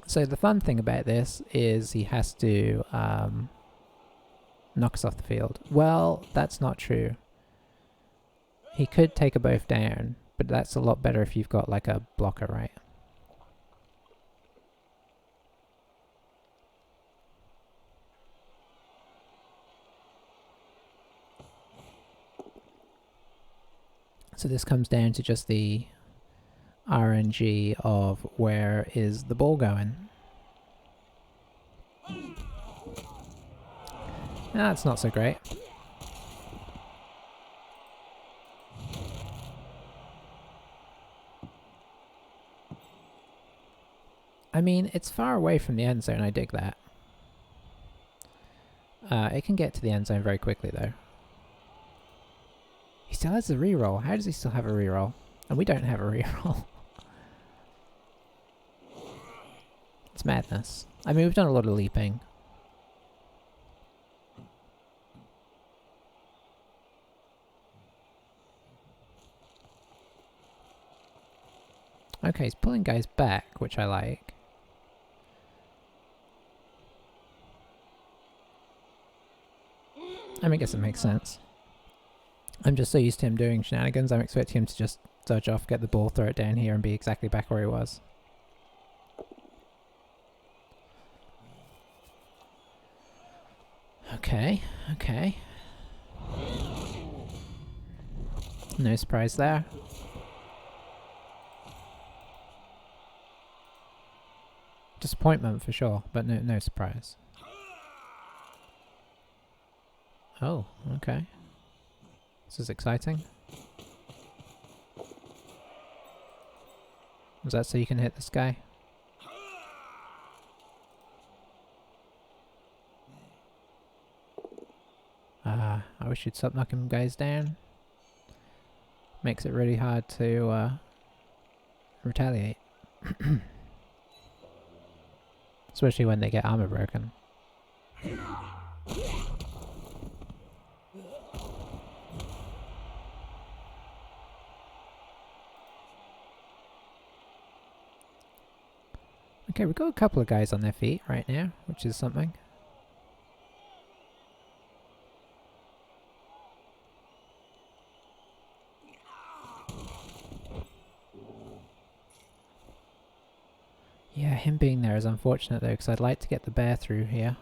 So the fun thing about this is he has to knock us off the field. Well, that's not true. He could take a both down, but that's a lot better if you've got like a blocker, right? So this comes down to just the RNG of where is the ball going. That's not so great. I mean, it's far away from the end zone, I dig that. It can get to the end zone very quickly though. He still has a reroll. How does he still have a reroll? And we don't have a reroll. It's madness. I mean, we've done a lot of leaping. Okay, he's pulling guys back, which I like. I mean, I guess it makes sense. I'm just so used to him doing shenanigans, I'm expecting him to just dodge off, get the ball, throw it down here, and be exactly back where he was. Okay, okay. No surprise there. Disappointment for sure, but no surprise. Oh, okay. This is exciting. Is that so you can hit this guy? I wish you'd stop knocking guys down. Makes it really hard to retaliate. Especially when they get armor broken. Okay, we've got a couple of guys on their feet right now, which is something. Yeah, him being there is unfortunate though, because I'd like to get the bear through here.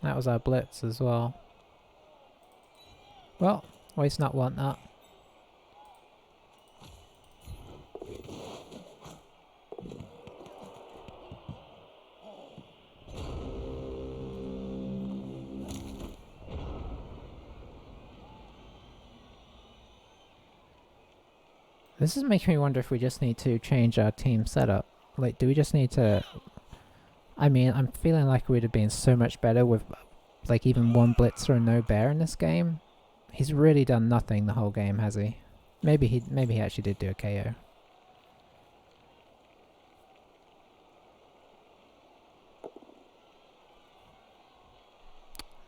That was our blitz as well. Well, waste not, want not. This is making me wonder if we just need to change our team setup. Like, do we just need to... I mean, I'm feeling like it would have been so much better with, like, even one blitzer and no bear in this game. He's really done nothing the whole game, has he? Maybe he actually did do a KO.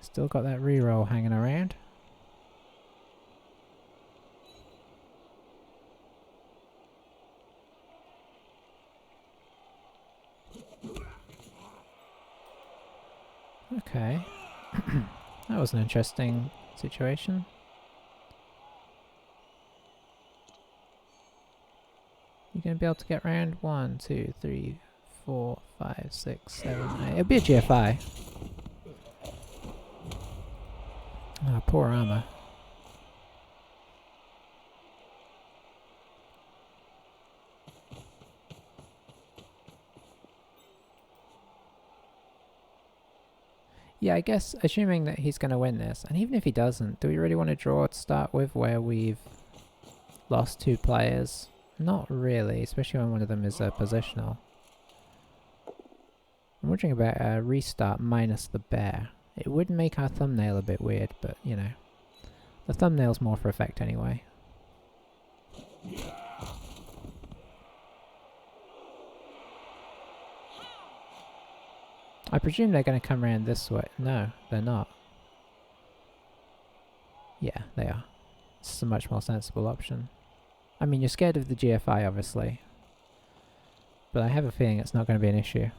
Still got that reroll hanging around. Okay. That was an interesting situation. You gonna be able to get around? 1, 2, 3, 4, 5, 6, 7, 8. It'll be a GFI. Ah, poor armor. Yeah, I guess assuming that he's going to win this, and even if he doesn't, do we really want to draw to start with where we've lost 2 players? Not really, especially when one of them is positional. I'm wondering about a restart minus the bear. It would make our thumbnail a bit weird, but you know, the thumbnail's more for effect anyway. I presume they're going to come around this way. No, they're not. Yeah, they are. This is a much more sensible option. I mean, you're scared of the GFI, obviously. But I have a feeling it's not going to be an issue.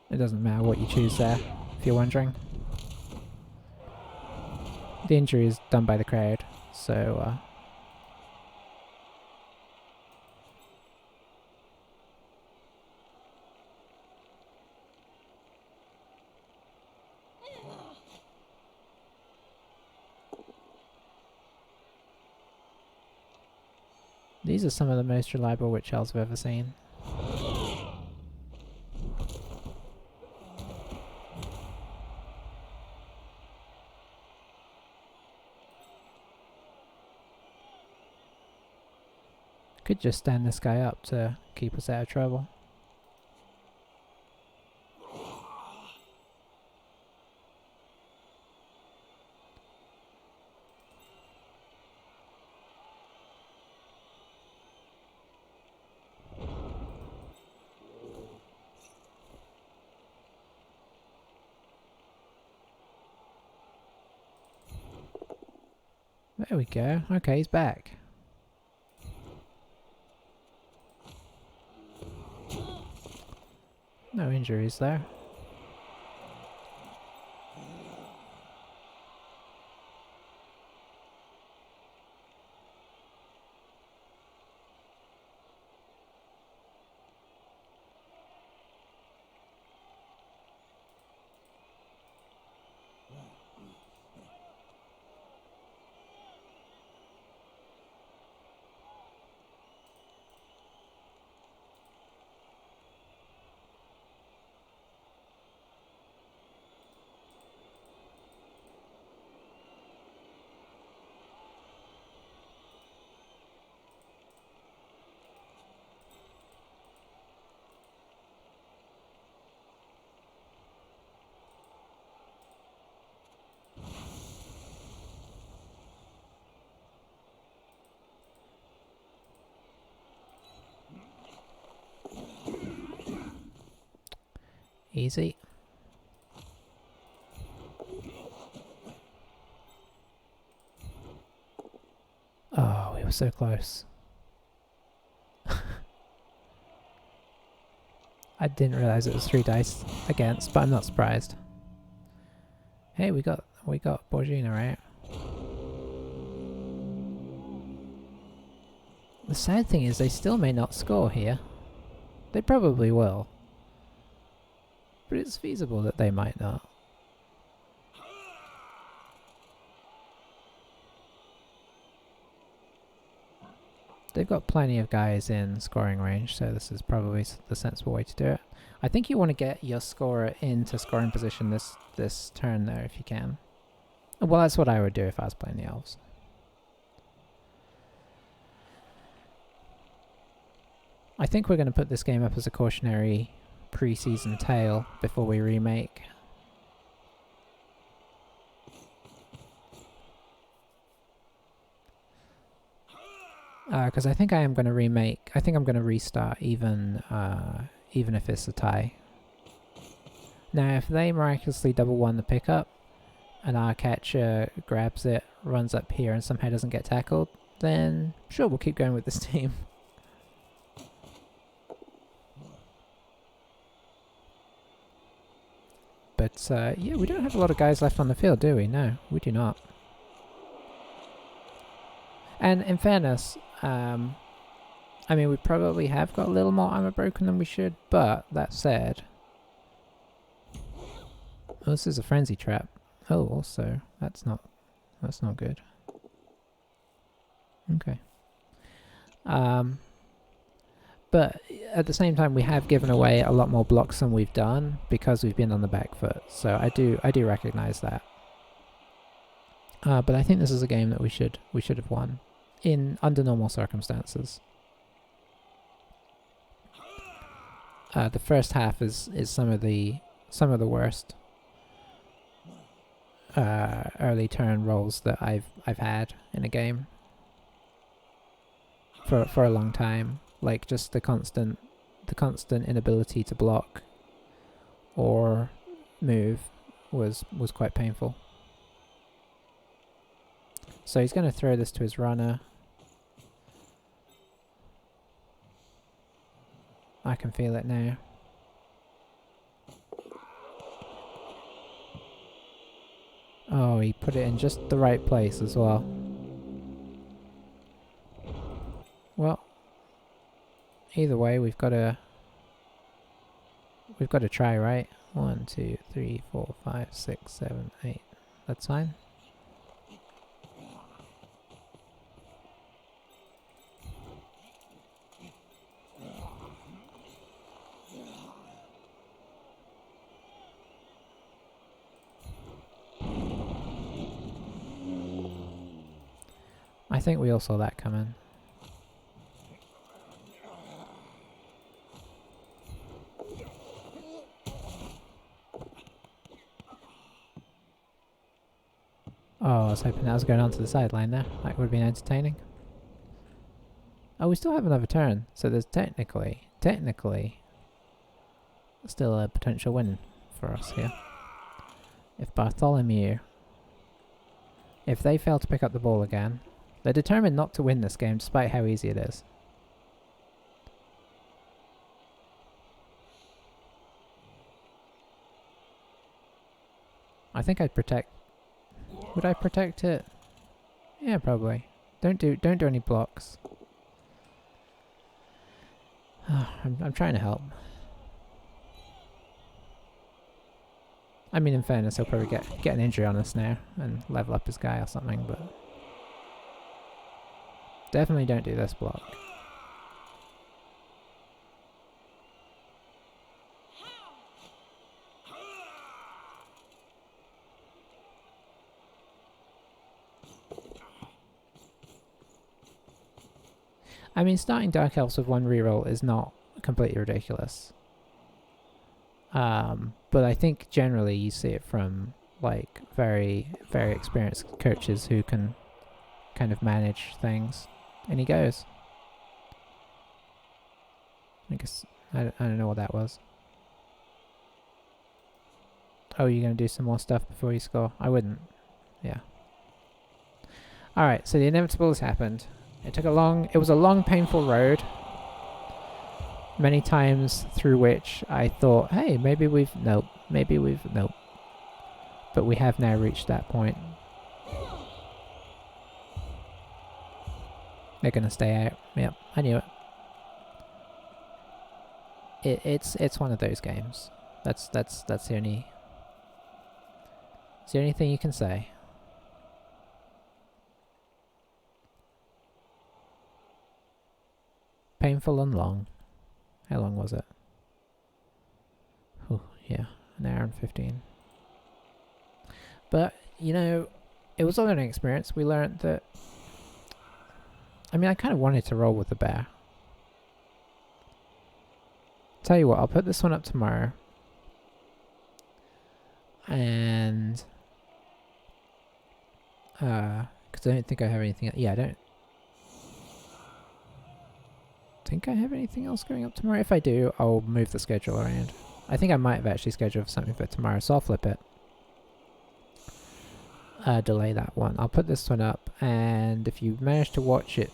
It doesn't matter what you choose there, if you're wondering. The injury is done by the crowd, so these are some of the most reliable witch elves I've ever seen. Could just stand this guy up to keep us out of trouble. There we go. Okay, he's back. No injuries there. Easy. Oh, we were so close. I didn't realize it was 3 dice against, but I'm not surprised. Hey, we got Borgina right. The sad thing is they still may not score here. They probably will. But it's feasible that they might not. They've got plenty of guys in scoring range, so this is probably the sensible way to do it. I think you want to get your scorer into scoring position this turn though, if you can. Well, that's what I would do if I was playing the elves. I think we're going to put this game up as a cautionary pre-season tale before we remake. Because I think I am going to remake. I think I'm going to restart even if it's a tie. Now, if they miraculously double one the pickup, and our catcher grabs it, runs up here, and somehow doesn't get tackled, then sure, we'll keep going with this team. But yeah, we don't have a lot of guys left on the field, do we? No, we do not. And in fairness, I mean, we probably have got a little more armor broken than we should, but that said... Oh, this is a frenzy trap. Oh, also, that's not good. Okay. But at the same time, we have given away a lot more blocks than we've done because we've been on the back foot. So I do recognize that. But I think this is a game that we should have won under normal circumstances. The first half is some of the worst early turn rolls that I've had in a game for a long time. Like just the constant inability to block or move was quite painful. So he's going to throw this to his runner. I can feel it now. Oh, he put it in just the right place as well. Well, either way, we've got to try, right? 1, 2, 3, 4, 5, 6, 7, 8. That's fine. I think we all saw that coming. Oh, I was hoping that was going on to the sideline there. That would have been entertaining. Oh, we still have another turn, so there's technically, still a potential win for us here. If Bartholomew, if they fail to pick up the ball again, they're determined not to win this game despite how easy it is. I think I'd protect. Would I protect it? Yeah, probably. Don't do any blocks. I'm trying to help. I mean, in fairness, he'll probably get an injury on us now and level up his guy or something, but definitely don't do this block. I mean, starting Dark Elves with one reroll is not completely ridiculous. But I think generally you see it from like very, very experienced coaches who can kind of manage things. And he goes. I guess I don't know what that was. Oh, you're gonna do some more stuff before you score? I wouldn't. Yeah. Alright, so the inevitable has happened. It was a long, painful road. Many times through which I thought, hey, nope. But we have now reached that point. They're gonna stay out. Yep, I knew it. It's one of those games. That's the only thing you can say. painful and long. How long was it? Oh, yeah, an hour and 15. But, you know, it was a learning experience. We learned that... I mean, I kind of wanted to roll with the bear. Tell you what, I'll put this one up tomorrow. And... because I don't think I have anything... Yeah, I don't think I have anything else going up tomorrow. If I do, I'll move the schedule around. I think I might have actually scheduled something for tomorrow, so I'll flip it. Delay that one. I'll put this one up, and if you manage to watch it,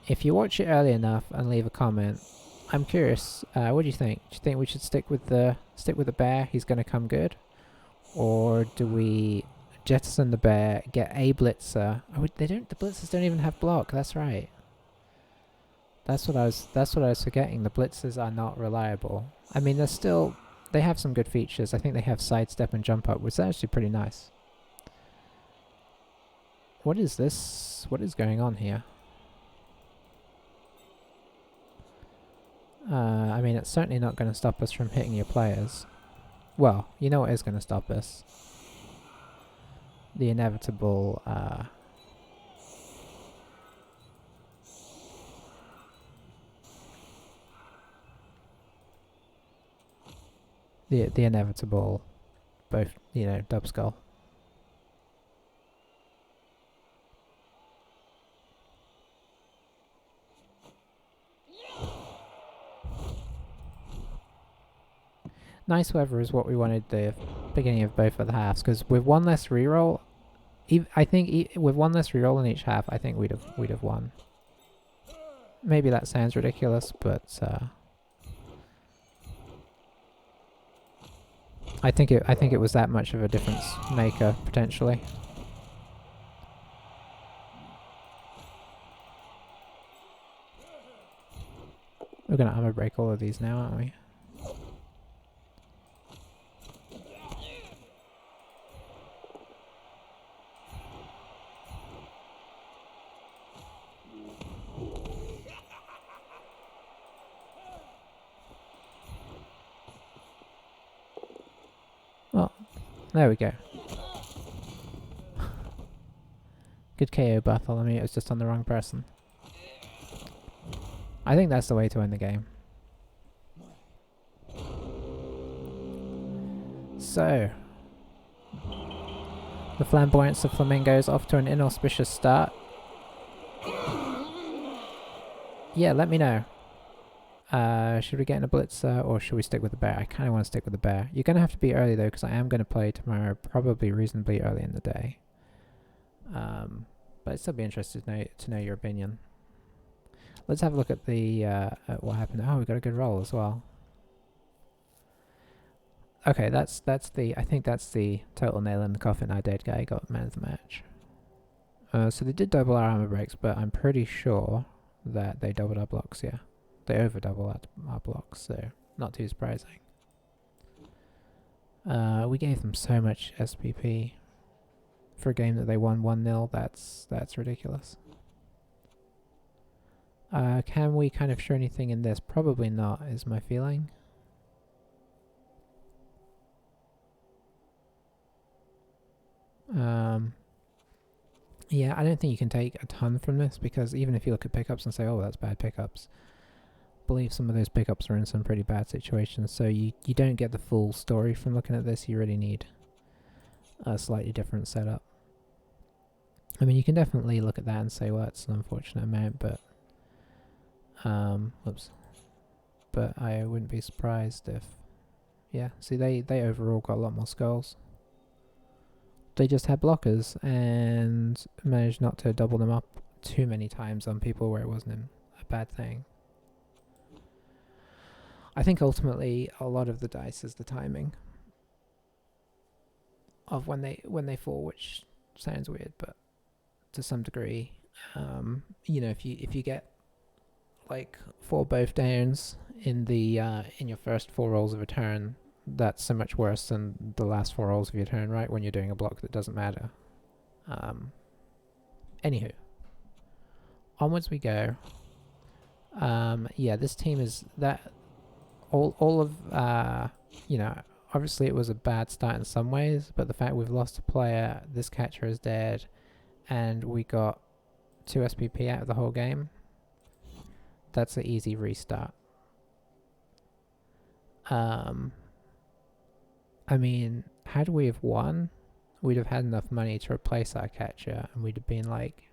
if you watch it early enough and leave a comment, I'm curious. What do you think? Do you think we should stick with the bear? He's going to come good, or do we jettison the bear, get a blitzer? Oh, they don't. The blitzers don't even have block. That's right. That's what I was forgetting. The blitzers are not reliable. I mean, they're still. They have some good features. I think they have sidestep and jump up, which is actually pretty nice. What is this? What is going on here? I mean, it's certainly not going to stop us from hitting your players. Well, you know what is going to stop us? The inevitable, the inevitable, both, you know, dub skull. Nice weather is what we wanted the beginning of both of the halves, because with one less reroll, I think with one less reroll in each half, I think we'd have won. Maybe that sounds ridiculous, but I think it was that much of a difference maker potentially. We're gonna armor break all of these now, aren't we? Well, there we go. Good KO, Bartholomew. It was just on the wrong person. I think that's the way to win the game. So, the Flamboyance of Flamingos off to an inauspicious start. Yeah, let me know. Should we get in a blitzer or should we stick with the bear? I kind of want to stick with the bear. You're going to have to be early though, because I am going to play tomorrow, probably reasonably early in the day. But I'd still be interested to know your opinion. Let's have a look at the at what happened. Oh, we got a good roll as well. Okay, that's the. I think that's the total nail in the coffin. Our dead guy got man of the match. So they did double our armor breaks, but I'm pretty sure that they doubled our blocks. Yeah, they over double our blocks, so not too surprising. We gave them so much SPP for a game that they won 1-0. That's ridiculous. Can we kind of show anything in this? Probably not, is my feeling. Yeah, I don't think you can take a ton from this, because even if you look at pickups and say, oh, that's bad pickups, I believe some of those pickups are in some pretty bad situations, so you don't get the full story from looking at this. You really need a slightly different setup. I mean, you can definitely look at that and say, well, it's an unfortunate amount, but whoops. But I wouldn't be surprised if, yeah, see, they overall got a lot more skulls. They just had blockers and managed not to double them up too many times on people where it wasn't a bad thing. I think ultimately a lot of the dice is the timing of when they fall, which sounds weird, but to some degree, you know, if you get like 4 both downs in the in your first 4 rolls of a turn, that's so much worse than the last 4 rolls of your turn, right? When you're doing a block that doesn't matter. Anywho, onwards we go. Yeah, this team is that all of you know, obviously it was a bad start in some ways, but the fact we've lost a player, this catcher is dead, and we got 2 SPP out of the whole game, that's an easy restart. I mean, had we have won, we'd have had enough money to replace our catcher, and we'd have been like,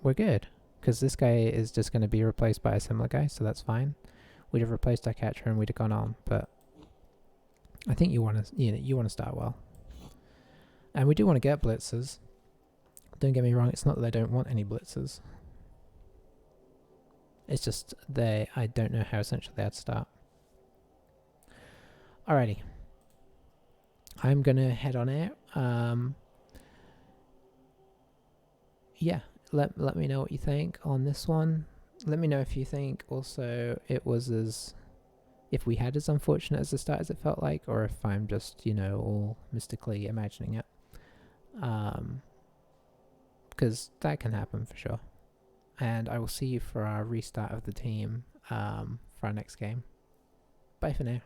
we're good. Because this guy is just going to be replaced by a similar guy, so that's fine. We'd have replaced our catcher and we'd have gone on, but I think you want to start well. And we do want to get blitzers. Don't get me wrong, it's not that I don't want any blitzers. It's just I don't know how essential they are to start. Alrighty. I'm going to head on out. Yeah, let me know what you think on this one. Let me know if you think also it was if we had as unfortunate as the start as it felt like, or if I'm just, all mystically imagining it. Because that can happen for sure. And I will see you for our restart of the team for our next game. Bye for now.